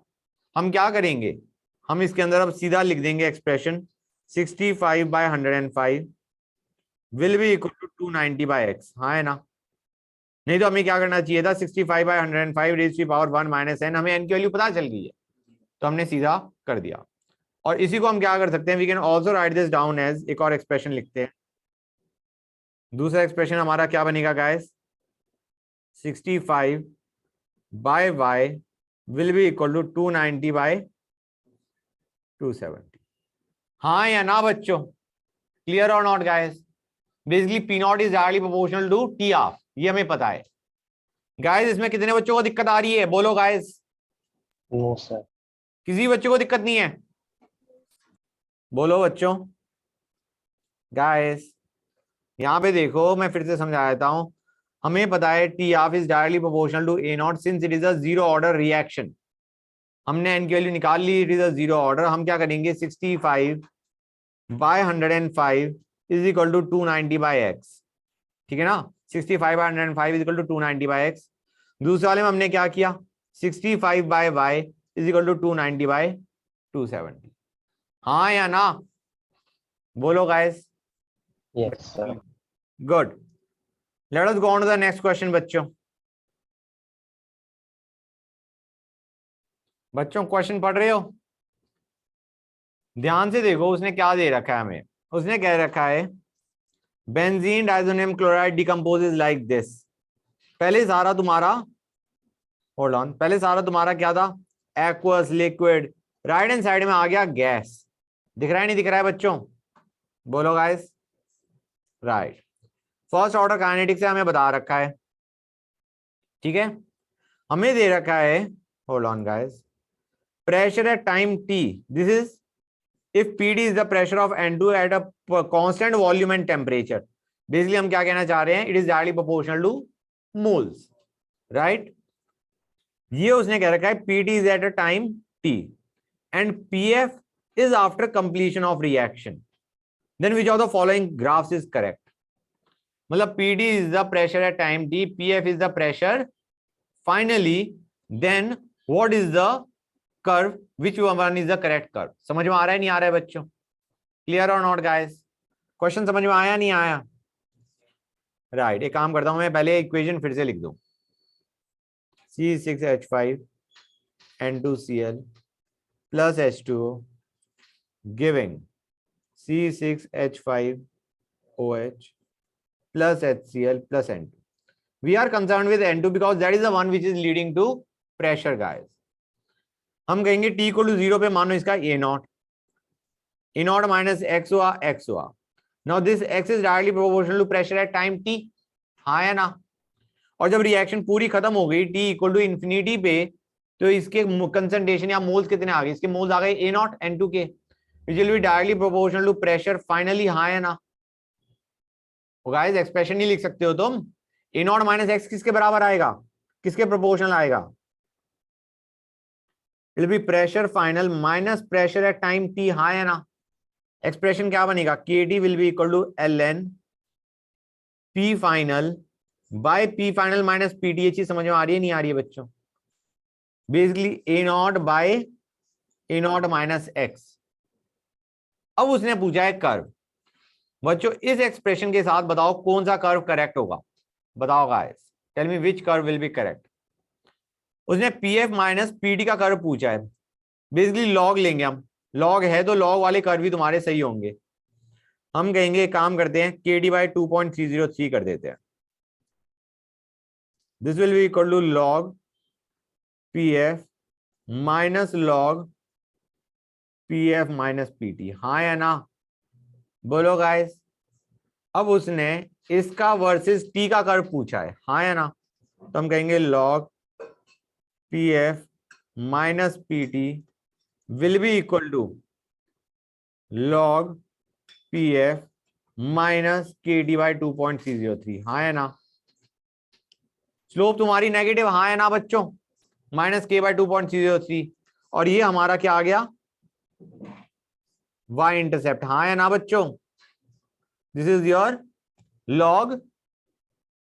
हम क्या करेंगे, हम इसके अंदर अब सीधा लिख देंगे expression 65/105 will be equal to 290/x। हाँ है ना, नहीं तो हमें क्या करना चाहिए था 65/105 raise to power 1 minus n, हमें n की वैल्यू पता चल गई है तो हमने सीधा कर दिया। और इसी को हम क्या कर सकते हैं, we can also write this down as, एक और एक्सप्रेशन लिखते हैं। दूसरा एक्सप्रेशन हमारा क्या बनेगा guys, 65/y will be equal to 290/270। हाँ या ना बच्चों, क्लियर और not guys? Basically P naught is directly proportional to T of, ये हमें पता है। गाइस इसमें कितने बच्चों को दिक्कत आ रही है, बोलो गाइस। No sir. किसी बच्चों को दिक्कत नहीं है, बोलो बच्चों। गाइस यहां पे देखो, मैं फिर से समझा देता हूं। हमें पता है T of is directly proportional to A naught since it is a zero order reaction. हमने n की वैल्यू निकाल ली, it is a zero order. हम क्या करेंगे, 65/105 इज इक्वल टू 290/x, ठीक है ना। 65/105 इज इक्वल टू 290/x। दूसरे वाले में हमने क्या किया, 65/y इज इक्वल टू 290/270। हाँ या ना, बोलो guys. Yes sir. Good, let us go on to the next question बच्चों। बच्चों क्वेश्चन पढ़ रहे हो, ध्यान से देखो। उसने क्या दे रखा है हमें, उसने कह रखा है benzene diazonium chloride decomposes like this. पहले सारा तुम्हारा, होल्ड ऑन, पहले सारा तुम्हारा क्या था, aqueous liquid, right hand side में आ गया गैस। दिख रहा है नहीं दिख रहा है बच्चों, बोलो guys. Right, first order kinetics से हमें बता रखा है, ठीक है। हमें दे रखा है, hold on guys, pressure at time t, this is if Pd is the pressure of N2 at a constant volume and temperature। Basically हम क्या कहना चाह रहे हैं, it is directly proportional to moles, right? ये उसने कह रखा है Pd is at a time t and Pf is after completion of reaction, then which of the following graphs is correct? मतलब Pd is the pressure at time t, Pf is the pressure finally, then what is the curve, which one is the correct curve? समझ में आ रहा है नहीं आ रहा है बच्चों, क्लियर और नॉट गाइस? क्वेश्चन समझ में आया नहीं आया? राइट, एक काम करता हूं मैं, पहले इक्वेशन फिर से लिख दूं, C6H5 N2Cl plus H2O giving C6H5OH plus HCl plus N2। we are concerned with N2 because that is the one which is leading to pressure guys। हम कहेंगे t इक्वल टू 0 पे मानो इसका ए नॉट माइनस एक्स हुआ, x हुआ। Now this x is directly proportional to pressure at time t, हाँ या ना। और जब रिएक्शन पूरी खत्म हो गई t इक्वल टू इंफिनिटी पे, तो इसके कंसंट्रेशन या मोल्स कितने आ गए, इसके मोल्स आ गए ए नॉट N2 के, which will be directly proportional to pressure finally, हाँ या ना। गाइस एक्सप्रेशन नहीं लिख सकते हो तुम, ए नॉट माइनस एक्स किसके बराबर आएगा, किसके प्रोपोर्शनल आएगा, it will be pressure final minus pressure at time t, हाँ या ना। एक्सप्रेशन क्या बनेगा, kT will be equal to ln p final by p final minus pT। चीज समझ में आ रही है नहीं आ रही है बच्चों? Basically A naught by A naught minus x. अब उसने पूछा है कर्व। बच्चों इस एक्सप्रेशन के साथ बताओ कौन सा कर्व करेक्ट होगा, बताओ guys, tell me which curve will be correct. उसने पीएफ माइनस पीटी का कर्व पूछा है, बेसिकली लॉग लेंगे हम, लॉग है तो लॉग वाले कर्व भी तुम्हारे सही होंगे। हम कहेंगे काम करते हैं kd बाई 2.303 कर देते हैं, this will be equal to log PF minus log PF minus PT, हाँ या ना, बोलो गाइस। अब उसने इसका वर्सेस टी का कर्व पूछा है, हाँ या ना, तो हम कहेंगे log pf minus PT will be equal to log pf minus kd by 2.303, हाँ या ना। स्लोप तुम्हारी नेगेटिव, हाँ या ना बच्चों, माइनस k बाई 2.303, और ये हमारा क्या आ गया, y इंटरसेप्ट, हाँ या ना बच्चों। This is your log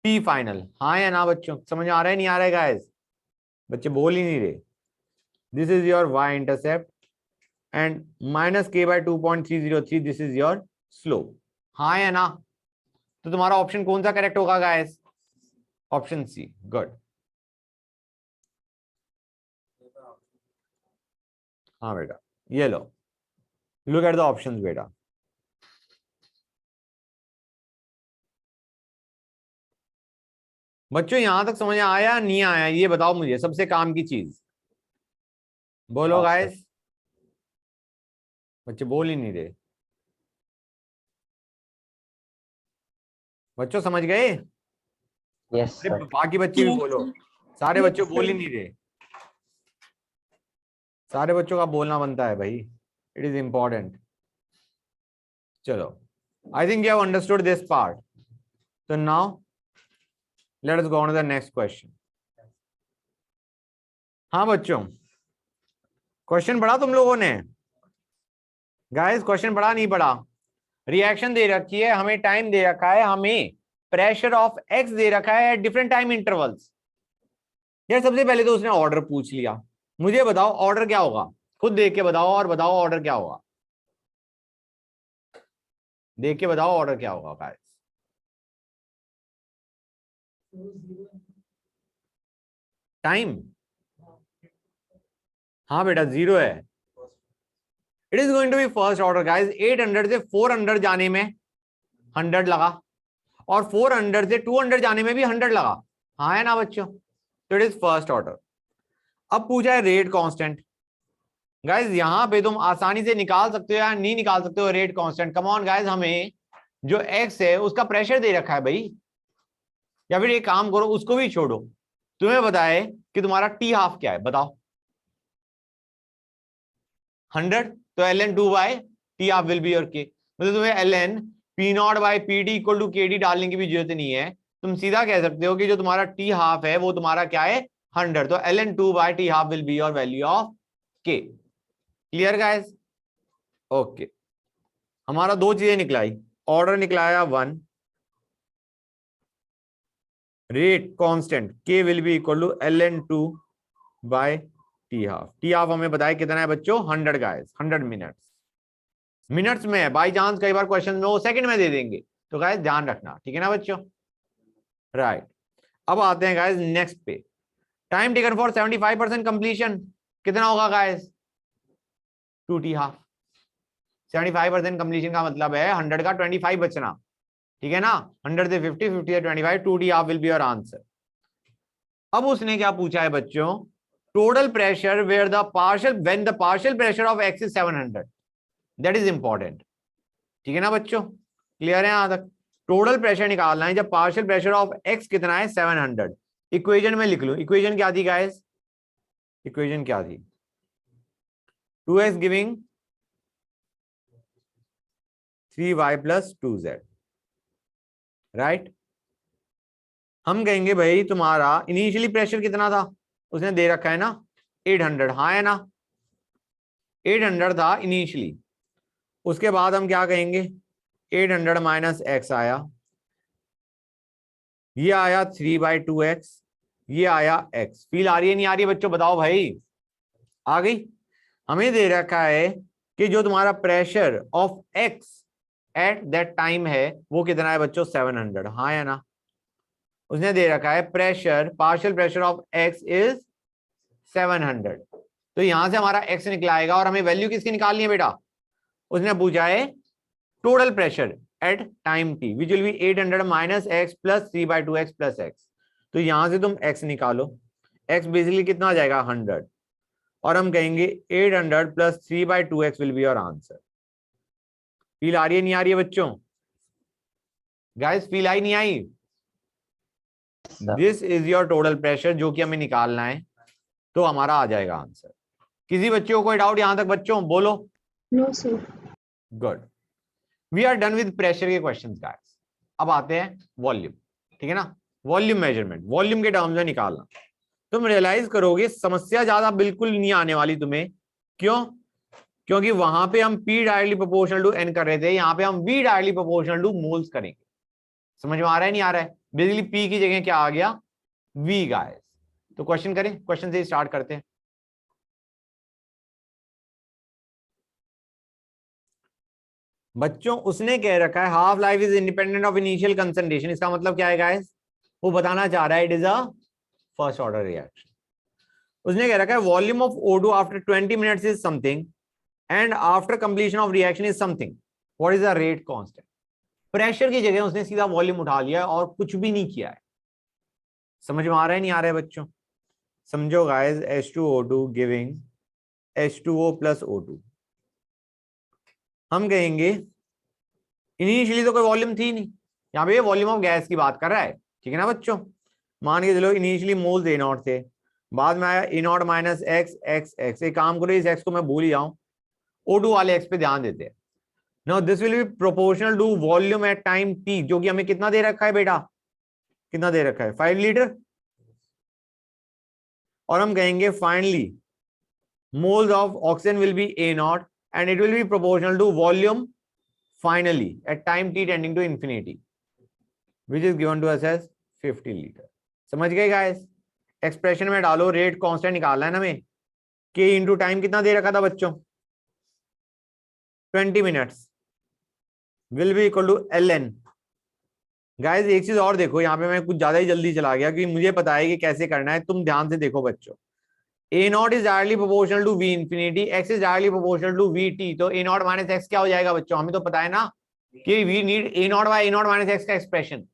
T final, हाँ या ना बच्चों, समझ आ रहा है नहीं आ रहा है गाइस? बच्चे बोल ही नहीं रहे। This is your y intercept and minus k by 2.303, this is your slope, हाँ या ना? तो तुम्हारा ऑप्शन कौन सा करेक्ट होगा गाइस? Option C, good. हाँ बेटा, ये लो, लुक एट द ऑप्शंस बेटा। बच्चों यहां तक समझ आया नहीं आया ये बताओ मुझे, सबसे काम की चीज बोलो हाँ, सर। गाइस। बच्चे बोल ही नहीं रहे। बच्चों समझ गए? यस अरे सर। बाकी बच्चे भी बोलो, सारे बच्चे बोल ही नहीं रहे। सारे बच्चों का बोलना बनता है भाई, इट इज इंपॉर्टेंट। चलो, I think you have understood this part. तो now let us go on to the next question. हाँ बच्चों, क्वेश्चन पढ़ा तुम लोगों ने? गाइस क्वेश्चन पढ़ा नहीं पढ़ा? रिएक्शन दे रखी है, हमें टाइम दे रखा है, हमें प्रेशर ऑफ एक्स दे रखा है डिफरेंट टाइम इंटरवल्स। यार सबसे पहले तो उसने ऑर्डर पूछ लिया, मुझे बताओ ऑर्डर क्या होगा? खुद देख के बताओ और बताओ ऑर्डर क्या होगा। देख के बताओ ऑर्डर क्या होगा गाइस। टाइम, हाँ बेटा 0 है। It is going to be first order guys. 800 से 400 जाने में 100 लगा और 400 से 200 जाने में भी 100 लगा, हाँ है ना बच्चों? तो इट इज फर्स्ट ऑर्डर। अब पूछा है रेट कांस्टेंट। गाइस यहां पे तुम आसानी से निकाल सकते हो या नहीं निकाल सकते हो rate constant? Come on guys, हमें जो एक्स है उसका प्रेशर दे रखा है भाई। या फिर एक काम करो, उसको भी छोड़ो, तुम्हें बताए कि तुम्हारा टी हाफ क्या है, बताओ। 100, तो ln 2 by T half will be your K. मतलब तुम्हें ln p0 by P D equal to K D डालने की भी जरूरत नहीं है, तुम सीधा कह सकते हो कि जो तुम्हारा टी हाफ है वो तुम्हारा क्या है? 100। तो ln 2 by T half will be your value of K. Clear guys? Okay, हमारा दो चीजें निकलाई, ऑर्डर निकलाया 1, rate constant k will be equal to ln 2 by T half. T half हमें बताया कितना है बच्चों? 100 गाइस, 100 मिनट्स। मिनट्स में है, बाई चांस कई बार क्वेश्चन में वो सेकंड में दे देंगे, तो गाइस ध्यान रखना, ठीक है ना बच्चों? राइट, अब आते हैं गाइस नेक्स्ट पे। टाइम टेकन फॉर 75% कंप्लीशन कितना होगा गाइस? 2 T half. 75% कंप्लीशन का मतलब है 100 का 25 बचना, ठीक है ना? 100 से 50, 50 से 25, 2 T half will be your answer. अब उसने क्या पूछा है बच्चों? Total pressure where the partial when the partial pressure of x is 700, that is important, ठीक है ना बच्चों? क्लियर है यहां तक? टोटल प्रेशर निकालना है जब पार्शियल प्रेशर ऑफ एक्स कितना है? 700। इक्वेशन में लिख लो, इक्वेशन क्या थी गाइस? इक्वेशन क्या थी? 2x giving 3y plus 2z, right? हम कहेंगे भाई तुम्हारा इनिशियली प्रेशर कितना था? उसने दे रखा है ना 800, हाँ है ना? 800 था इनिशियली। उसके बाद हम क्या कहेंगे? 800 माइनस एक्स आया, ये आया 3/2x, ये आया x। फील आ रही है नहीं आ रही है बच्चों, बताओ भाई? आ गई? हमें दे रखा है कि जो तुम्हारा pressure of x at that time है वो कितना है बच्चों? 700, हाँ या ना? उसने दे रखा है pressure, partial pressure of x is 700। तो यहां से हमारा x निकला आएगा और हमें वैल्यू किसकी निकालनी है बेटा? उसने पूछा है total pressure at time t which will B 800 minus x plus 3/2x plus x। तो यहां से तुम x निकालो, x बेसिकली कितना आ जाएगा? 100, और हम कहेंगे 800 plus 3/2x will be your answer. Feel आ रही है नहीं आ रही है बच्चों? गाइस फील आई नहीं आई? This is your total pressure जो कि हमें निकालना है, तो हमारा आ जाएगा आंसर। किसी बच्चे को कोई डाउट यहां तक बच्चों? बोलो। No sir. Good, we are done with pressure के क्वेश्चंस गाइस। अब आते हैं वॉल्यूम, ठीक है ना? वॉल्यूम मेजरमेंट, वॉल्यूम के टर्म्स में निकालना। तुम रियलाइज करोगे समस्या ज्यादा बिल्कुल नहीं आने वाली तुम्हें। क्यों? क्योंकि वहां पे हम P directly proportional to N कर रहे थे, यहाँ पे हम V directly proportional to moles करेंगे। समझ में आ रहा है नहीं आ रहा है? बेसिकली P की जगह क्या आ गया, V गाइस। तो क्वेश्चन करें, क्वेश्चन से स्टार्ट करते हैं। बच्चों उसने कह रखा है half life is independent of initial concentration, इसका मतलब क्या है गाइस, वो बताना चाह रहा है it is a first order reaction. उसने कह रखा है volume of O2 after 20 minutes is something and after completion of reaction is something, what is the rate constant. Pressure की जगह उसने सीधा वॉल्यूम उठा लिया और कुछ भी नहीं किया है। समझ में आ रहा है नहीं आ रहा है बच्चों? समझो guys, H2O2 giving H2O plus O2, हम कहेंगे इनिशियली तो कोई वॉल्यूम थी नहीं, यहाँ पे वॉल्यूम ऑफ गैस की बात कर रहा है, ठीक है ना बच्चों। मान के चलो इनिशियली मोल्स A0 थे, बाद में आया A0 minus x x x. एक काम करो, इस एक्स को मैं भूल ही जाऊं, O2 वाले एक्स पे ध्यान देते हैं। Now this will be proportional to volume at time t, जो कि हमें कितना दे रखा है बेटा, कितना दे रखा है, 5 लीटर। और हम कहेंगे finally moles of oxygen will be A0 and it will be proportional to volume finally at time t tending to infinity which is given to us as 50 litre. समझ गए गाइस? एक्सप्रेशन में डालो, rate constant निकालना है ना हमें, k into time कितना दे रखा था बच्चों, 20 minutes will be equal to ln। Guys एक चीज और देखो, यहाँ पे मैं कुछ ज्यादा ही जल्दी चला गया क्योंकि मुझे पता है कि कैसे करना है, तुम ध्यान से देखो बच्चों। A0 is directly proportional to V infinity, x is directly proportional to VT, तो A0 माइनस एक्स क्या हो जाएगा बच्चों, हमें तो पता है ना कि we need A0 by A0 minus x का एक्सप्रेशन।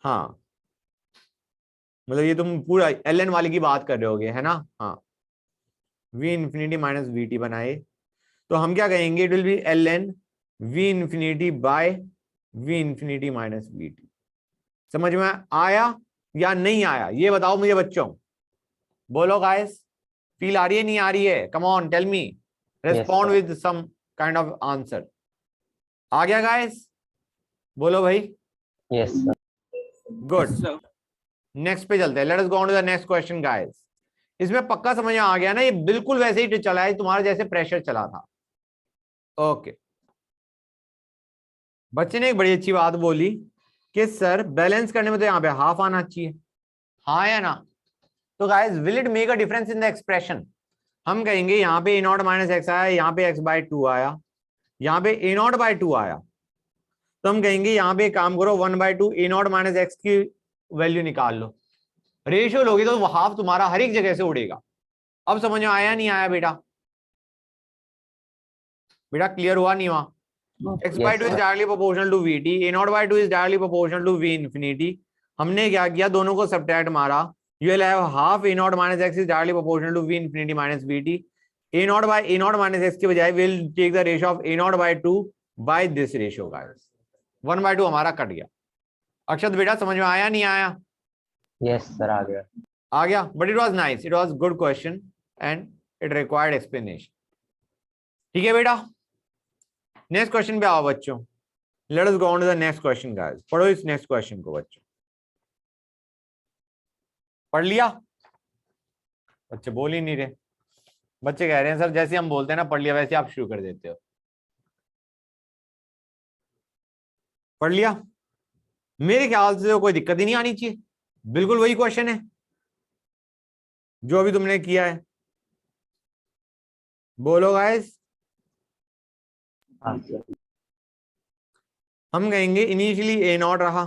हाँ मतलब ये तुम पूरा ln वाली की बात कर रहे होगे है ना। हाँ V infinity माइनस VT बनाए, तो हम क्या कहेंगे, it will be ln V infinity by V infinity minus VT। समझ में आया या नहीं आया ये बताओ मुझे बच्चों, बोलो गाइस, फील आ रही है नहीं आ रही है, come on tell me, respond with some kind of answer. आ गया गाइस, बोलो भाई। Yes, sir. गुड, नेक्स्ट पे चलते हैं, let us go on to the next question guys. इसमें पक्का समझ में आ गया ना, ये बिल्कुल वैसे ही चला है तुम्हारा जैसे प्रेशर चला था। ओके, बच्चे ने एक बड़ी अच्छी बात बोली कि सर बैलेंस करने में तो यहाँ पे हाफ आना चाहिए, हाँ या ना। तो guys will it make a difference in the expression, हम कहेंगे यहाँ पे A0 माइनस एक्स आया, यहाँ पे x/2 आया, यहाँ पे A0/2 आया, तो हम कहेंगे यहाँ पे काम करो 1/2 A0 माइनस एक्स की वैल्यू निकाल लो, रेशियो लोगे तो हाफ तुम्हारा हर एक जगह से उड़ेगा। अब समझ में आया नहीं आया बेटा, बेटा क्लियर हुआ नहीं हुआ? x/2 is directly proportional to VT, A0/2 is directly proportional to V infinity। हमने क्या किया, दोनों को सब्ट्रैक्ट मारा, you will have half A0 minus x is directly proportional to V infinity minus VT। A0 by A0 minus x के बजाय we'll take the ratio of A0/2 by this ratio guys, 1/2 हमारा cut गया। अक्षत बेटा समझ में आया नहीं आया? Yes, sir. आ गया। आ गया, but it was nice, it was good question and it required explanation। ठीक है बेटा, नेक्स्ट क्वेश्चन पे आओ बच्चों, let us go on to the next question guys. पढ़ो इस नेक्स्ट क्वेश्चन को बच्चों, पढ़ लिया? बच्चे बोल ही नहीं रहे, बच्चे कह रहे हैं सर जैसे हम बोलते हैं ना पढ़ लिया वैसे आप शुरू कर देते हो। पढ़ लिया? मेरे ख्याल से तो कोई दिक्कत ही नहीं आनी चाहिए, बिल्कुल वही क्वेश्चन है जो अभी तुमने किया है। बोलो गाइस। हम कहेंगे इनिशियली A0 रहा,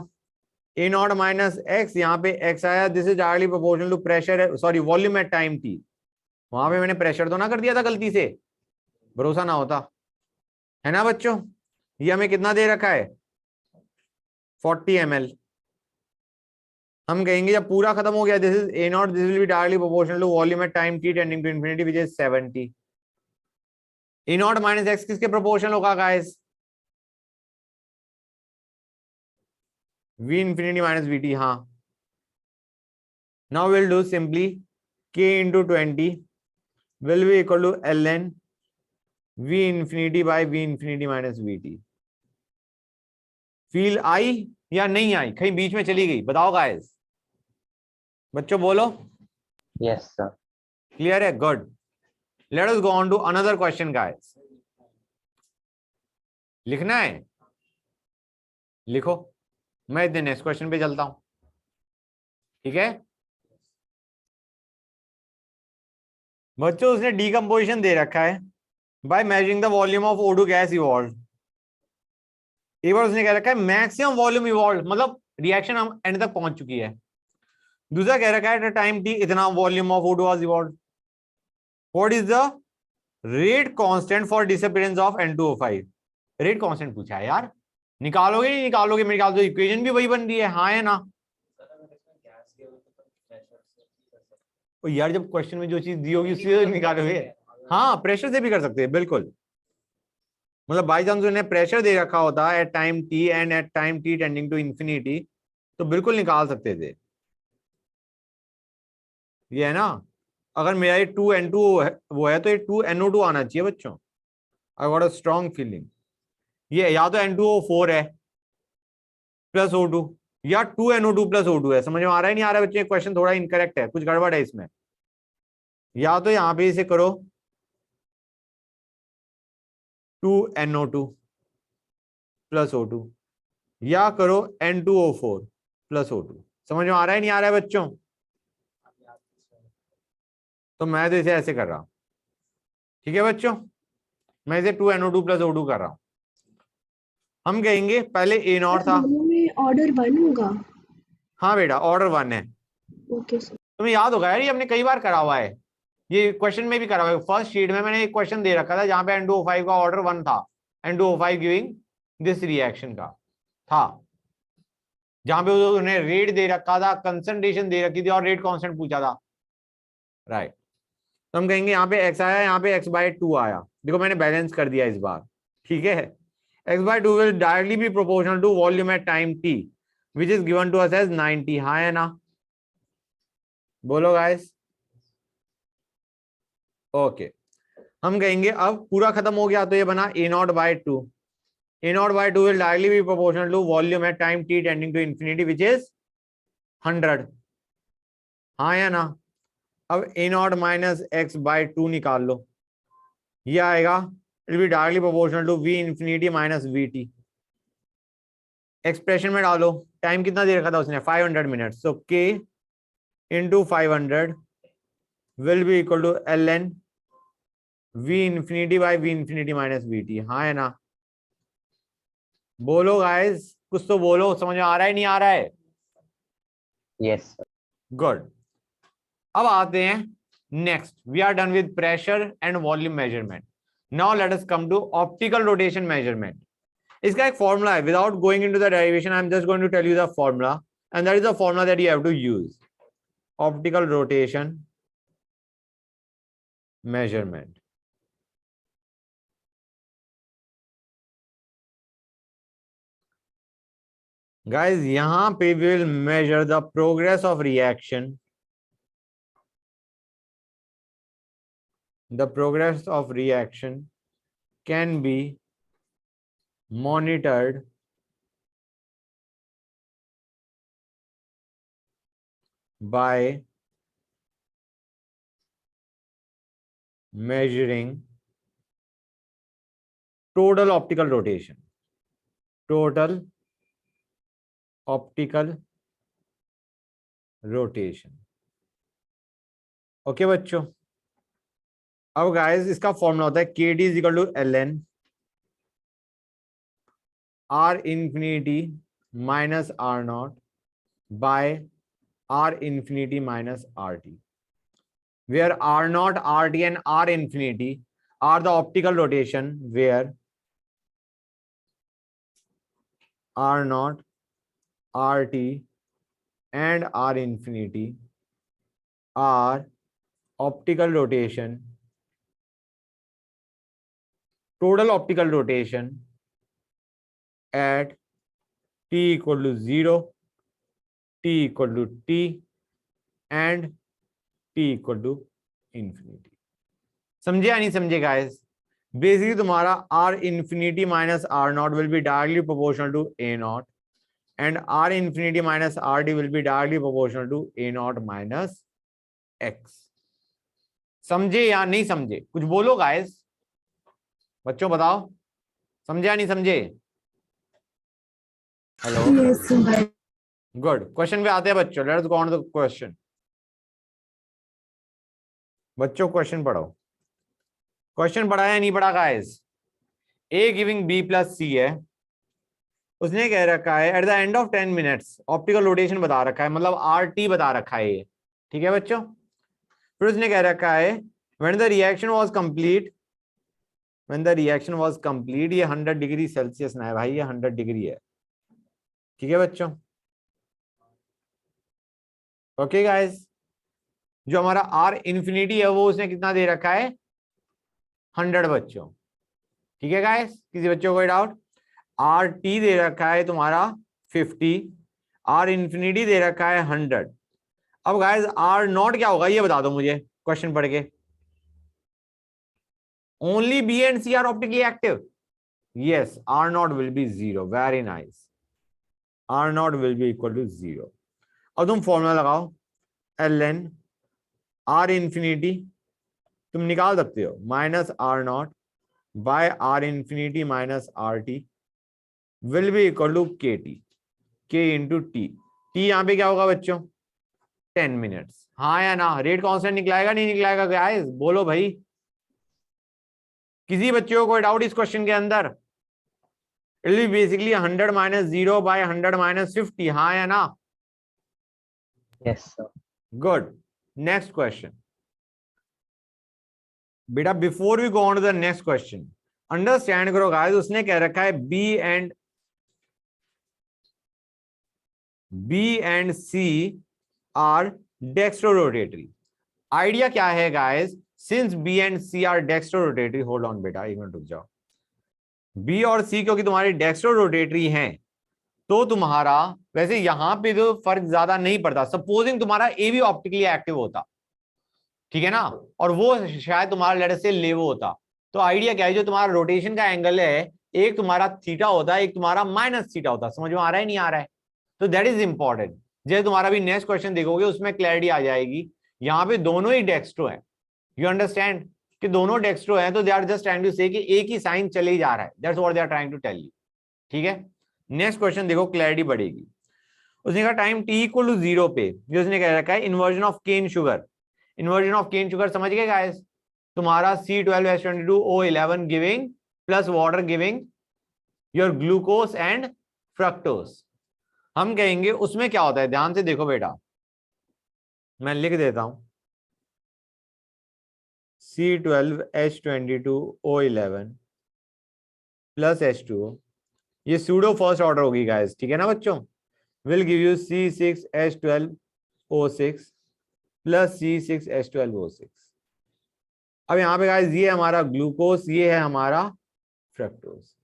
A0 माइनस एक्स, यहाँ पे x आया, this is directly proportional to pressure, sorry volume at time t। वहां पे मैंने प्रेशर तो ना कर दिया था गलती से, भरोसा ना होता है ना बच्चों। ये हमें कितना दे रखा है, 40 ml। हम कहेंगे जब पूरा खत्म हो गया, this is A0, this will be directly proportional to volume at time t tending to infinity which is 70। A0 minus x किसके प्रोपोर्शनल होगा guys, V infinity minus VT। हाँ, now we'll do simply K into 20 will be equal to ln V infinity by V infinity minus VT। Feel I या नहीं आई, कहीं बीच में चली गई, बताओ गाइस, बच्चों बोलो। Yes, sir. क्लियर है? Good, let us go on to another question guys. लिखना है, लिखो। मैं इतने नेक्स्ट क्वेश्चन पे चलता हूं, ठीक है बच्चों। उसने डीकम्पोजिशन दे रखा है by measuring the volume of O2 gas evolve. एक बार उसने कह रखा है मैक्सिमम वॉल्यूम इवॉल्व, मतलब रिएक्शन हम एंड तक पहुंच चुकी है। दूसरा कह रखा है टाइम टी इतना volume of O2 was evolve. What is the rate constant for disappearance of N2O5? Rate constant पूछा है यार, निकालोगे नहीं निकालोगे? मेरे ख्याल से इक्वेशन भी वही बन रही है, हाँ है ना? तो यार जब क्वेश्चन में जो चीज दी होगी उससे निकालोगे। हाँ प्रेशर से भी कर सकते हैं बिल्कुल, मतलब बाई चांस उन्हें प्रेशर दे रखा होता at time T and at time T tending to infinity तो बिल्कुल निकाल सकते थे। ये है ना, अगर मेरा ये 2N2 वो है तो ये 2NO2 आना चाहिए बच्चों। I got a strong feeling ये या तो N2O4 है प्लस O2 या 2NO2 प्लस O2 है। समझ में आ रहा है नहीं आ रहा है बच्चे? क्वेश्चन थोड़ा इनकरेक्ट है, कुछ गड़बड़ है इसमें। या तो यहां पे इसे करो 2NO2 प्लस O2 या करो N2O4 प्लस O2। समझ में आ रहा है नहीं आ रहा है बच्चों? तो मैं तो इसे ऐसे कर रहा हूं, ठीक है बच्चों, मैं इसे 2NO2 प्लस O2 कर रहा हूं। हम कहेंगे पहले A0 था। दोनों में ऑर्डर 1 होगा। हाँ बेटा ऑर्डर 1 है। Okay sir. तुम्हें याद होगा यार, ये हमने कई बार करा हुआ है, ये क्वेश्चन में भी करा हुआ है। फर्स्ट शीट में मैंने एक क्वेश्चन दे रखा था जहां पे N2O5 का ऑर्डर 1 था, N2O5 गिविंग दिस रिएक्शन का था, जहां पे उन्हें रेट दे रखा था, कंसंट्रेशन दे रखी थी और रेट कांस्टेंट पूछा था, राइट। तो हम कहेंगे यहाँ पे x आया, यहाँ पे x/2 आया। देखो मैंने बैलेंस कर दिया इस बार, ठीक है। x/2 will directly be proportional to volume at time t which is given to us as 90। हाँ है ना? बोलो गाइस। ओके हम कहेंगे अब पूरा खत्म हो गया तो ये बना A0/2। A0/2 will directly be proportional to volume at time t tending to infinity which is 100। हाँ या ना? अब A0 माइनस x/2 निकाल लो, ये आएगा it will be directly proportional to V infinity minus VT। Expression में डालो, टाइम कितना दे रखा था उसने 500 minute, so K into 500 will be equal to ln V infinity by V infinity minus VT। हाँ है ना? बोलो गाइस, कुछ तो बोलो, समझ में आ रहा है नहीं आ रहा है? Yes, sir. गुड। अब आते हैं next, we are done with pressure and volume measurement. Now let us come to optical rotation measurement. इसका एक फॉर्मूला है, without going into the derivation I am just going to tell you the formula and that is the formula that you have to use. Optical rotation measurement. Guys यहां पे we will measure the progress of reaction, the progress of reaction can be monitored by measuring total optical rotation, total optical rotation। Okay बच्चों, अब guys इसका formula होता है KD is equal to ln R infinity minus R0 by R infinity minus RT, where R0, RT and R infinity are the optical rotation, where R0, RT and R infinity are optical rotation, total optical rotation at t equal to 0, t equal to t and t equal to infinity। समझे या नहीं समझे guys? Basically तुम्हारा R infinity minus R0 will be directly proportional to A0 and R infinity minus RT will be directly proportional to A0 minus X। समझे या नहीं समझे? कुछ बोलो गाइस, बच्चों बताओ, समझे या नहीं समझे? Hello, good. क्वेश्चन पे आते हैं बच्चों, let's go on the question. बच्चों क्वेश्चन पढ़ो। क्वेश्चन पढ़ा या नहीं पढ़ा गाइस? ए गिविंग बी प्लस सी है, उसने कह रखा है at the end of 10 minutes optical rotation बता रखा है, मतलब आर टी बता रखा है ये, ठीक है बच्चों। फिर उसने कह रखा है when the reaction was complete, when the reaction was complete, ये 100 डिग्री सेल्सियस ना है भाई, ये 100 डिग्री है, ठीक है बच्चों। ओके गाइस, जो हमारा आर इंफिनिटी है वो उसने कितना दे रखा है? 100 बच्चों, ठीक है गाइस। किसी बच्चों को कोई डाउट? आर टी दे रखा है तुम्हारा 50, आर इंफिनिटी दे रखा है 100। अब गाइस आर नॉट क्या होगा ये बता दो मुझे क्वेश्चन पढ़ के। Only B and C are optically active, yes, R naught will be 0, very nice, R naught will be equal to 0। अब तुम फॉर्मूला लगाओ, एल एन आर इंफिनिटी तुम निकाल सकते हो minus R naught by R infinity minus R T will be equal to K T, K into T. T यहां पे क्या होगा बच्चों? 10 मिनट्स, हाँ या ना? रेट कांस्टेंट निकलाएगा नहीं निकलाएगा गाइस? बोलो भाई, किसी बच्चे को कोई डाउट इस क्वेश्चन के अंदर? It will be basically 100 minus 0 by 100 minus 50, हाँ या ना? Yes, sir. Good. Next question बेटा, before we go on to the next question understand करो गाइस, उसने कह रखा है B and C are dextrorotatory. Idea क्या है guys? Since B and C are dextrorotatory, hold on बेटा एक मिनट रुक जाओ। बी और सी क्योंकि तुम्हारी डेक्स्ट्रोरोटेटरी हैं, तो तुम्हारा वैसे यहां पे तो फर्क ज्यादा नहीं पड़ता। सपोजिंग तुम्हारा ए भी ऑप्टिकली एक्टिव होता, ठीक है ना, और वो शायद तुम्हारा लेटर से लेवो होता, तो आइडिया क्या है, जो तुम्हारा रोटेशन का एंगल है एक तुम्हारा थीटा होता है, एक तुम्हारा माइनस थीटा होता है। समझ में आ रहा है नहीं आ रहा है? तो दैट इज इंपॉर्टेंट। जैसे तुम्हारा भी नेक्स्ट क्वेश्चन देखोगे उसमें क्लैरिटी आ जाएगी। यहाँ पे दोनों ही डेक्स्ट्रो है, यू अंडरस्टैंड कि दोनों डेक्स्ट्रो हैं, तो they are just trying to say कि एक ही साइन चले ही जा रहा है, that's what they are trying to tell you, ठीक है। नेक्स्ट क्वेश्चन देखो, क्लैरिटी बढ़ेगी। उसने कहा टाइम टी इक्वल टू 0 पे, जो उसने कह रखा है inversion of cane sugar. Inversion of cane sugar समझ गए गाइस? तुम्हारा C12H22O11 giving plus water giving your glucose and fructose. हम कहेंगे उसमें क्या होता है, ध्यान से देखो बेटा, मैं लिख देता हूं C12H22O11 प्लस H2O, ये सूडो फर्स्ट ऑर्डर होगी गाइस, ठीक है ना बच्चों, will give you C6H12O6 plus C6H12O6। अब यहां पे गाइस ये हमारा ग्लूकोज, ये है हमारा फ्रक्टोज।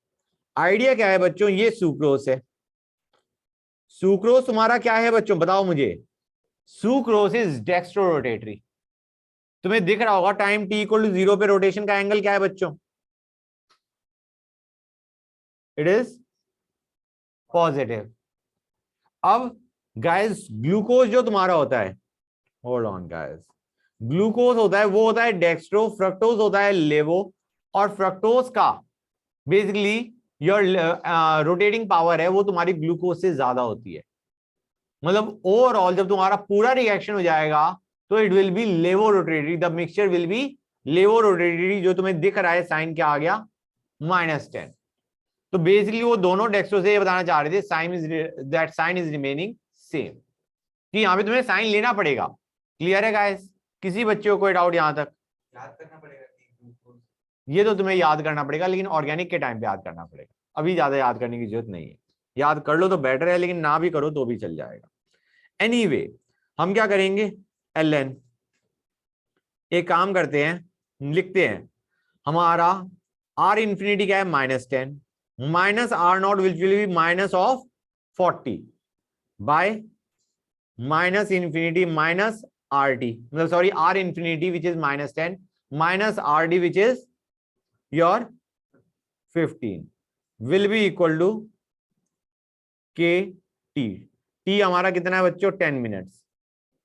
आइडिया क्या है बच्चों? ये सुक्रोज है। सुक्रोज तुम्हारा क्या है बच्चों बताओ मुझे? Sucrose is dextrorotatory. तुम्हें दिख रहा होगा टाइम टी इक्वल टू 0 पे रोटेशन का एंगल क्या है बच्चों? It is positive. अब गाइस ग्लूकोज जो तुम्हारा होता है, होल्ड ऑन गाइस, ग्लूकोज होता है वो होता है डेक्स्ट्रो, फ्रक्टोज होता है लेवो, और फ्रक्टोज का बेसिकली योर रोटेटिंग पावर है वो तुम्हारी ग्लूकोज से ज्यादा होती है। मतलब ओवरऑल जब तुम्हारा पूरा रिएक्शन हो जाएगा तो it will be levorotatory, the mixture will be levorotatory. जो तुम्हें दिख रहा है साइन क्या आ गया? -10। तो बेसिकली वो दोनों डेक्स्ट्रो से ये बताना चाह रहे थे that sign is remaining same, कि यहां पे तुम्हें साइन लेना पड़ेगा। क्लियर है गाइस? किसी बच्चे को कोई डाउट यहां तक? याद करना पड़ेगा ये तो तुम्हें याद करना पड़ेगा, लेकिन ऑर्गेनिक के टाइम पे याद करना पड़ेगा, अभी ज्यादा याद करने की जरूरत नहीं है। याद कर लो तो बेटर है, लेकिन ना भी करो तो भी चल जाएगा। एनीवे, हम क्या करेंगे, ln एक काम करते हैं, लिखते हैं हमारा r इंफिनिटी क्या है? -10 minus R naught which will be minus of 40 by minus infinity minus R T, मतलब sorry r infinity which is -10 minus R D which is your 15 will be equal to K T. T हमारा कितना है बच्चों? 10 minutes,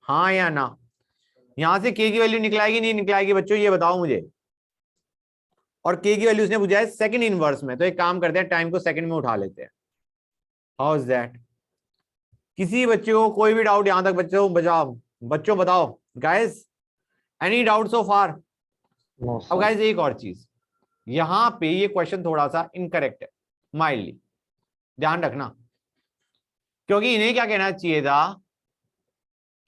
हाँ या ना? यहां से के की वैल्यू निकलाएगी नहीं निकलाएगी बच्चों ये बताओ मुझे? और के की वैल्यू उसने पूछा है सेकंड इनवर्स में, तो एक काम करते हैं टाइम को सेकंड में उठा लेते हैं। How is that? किसी बच्चे को कोई भी डाउट यहां तक? बच्चों बताओ गाइस, एनी डाउट सो फार? No, अब sir. गाइस एक और चीज, यहां पे ये क्वेश्चन थोड़ा सा इनकरेक्ट है, माइल्डली ध्यान रखना, क्योंकि इन्हें क्या कहना चाहिए था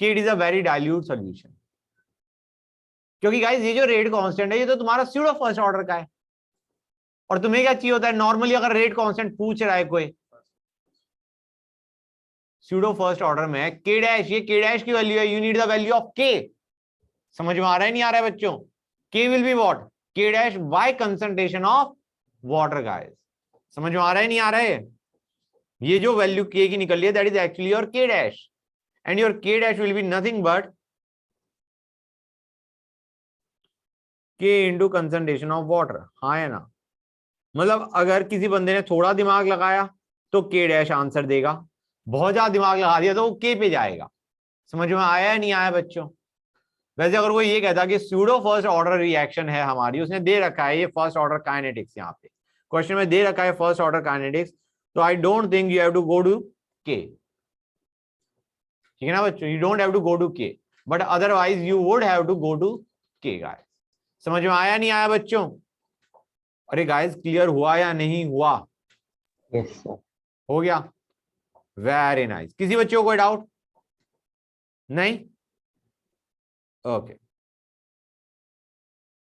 कि it is a very dilute solution. क्योंकि गाइस ये जो रेट कांस्टेंट है ये तो तुम्हारा स्यूडो फर्स्ट ऑर्डर का है, और तुम्हें क्या चाहिए होता है नॉर्मली अगर रेट कांस्टेंट पूछ रहा है कोई स्यूडो फर्स्ट ऑर्डर में, के डैश, ये के डैश की वैल्यू है, you need the value of के। समझ में आ रहा है नहीं आ रहा है बच्चों? के विल बी व्हाट? के dash by concentration of water guys. समझ में आ रहा है नहीं आ रहा है? ये जो वैल्यू के की निकल रही है that is actually your K dash, and your K dash will be nothing but के इंटू कंसंट्रेशन ऑफ वाटर। हाँ है ना? मतलब अगर किसी बंदे ने थोड़ा दिमाग लगाया तो के डैश आंसर देगा, बहुत ज्यादा दिमाग लगा दिया तो वो के पे जाएगा। समझ में आया या नहीं आया बच्चों? वैसे अगर वो ये कहता कि स्यूडो फर्स्ट ऑर्डर रिएक्शन है हमारी, उसने दे रखा है ये फर्स्ट ऑर्डर काइनेटिक्स, यहाँ पे क्वेश्चन में दे रखा है फर्स्ट ऑर्डर काइनेटिक्स, तो I don't think you have to go to K. ठीक है ना बच्चों? You don't have to go to K, but otherwise you would have to go to K guys. समझ में आया नहीं आया बच्चों? अरे गाइस क्लियर हुआ या नहीं हुआ? Yes, sir. हो गया? Very nice. किसी बच्चे को कोई डाउट नहीं? ओके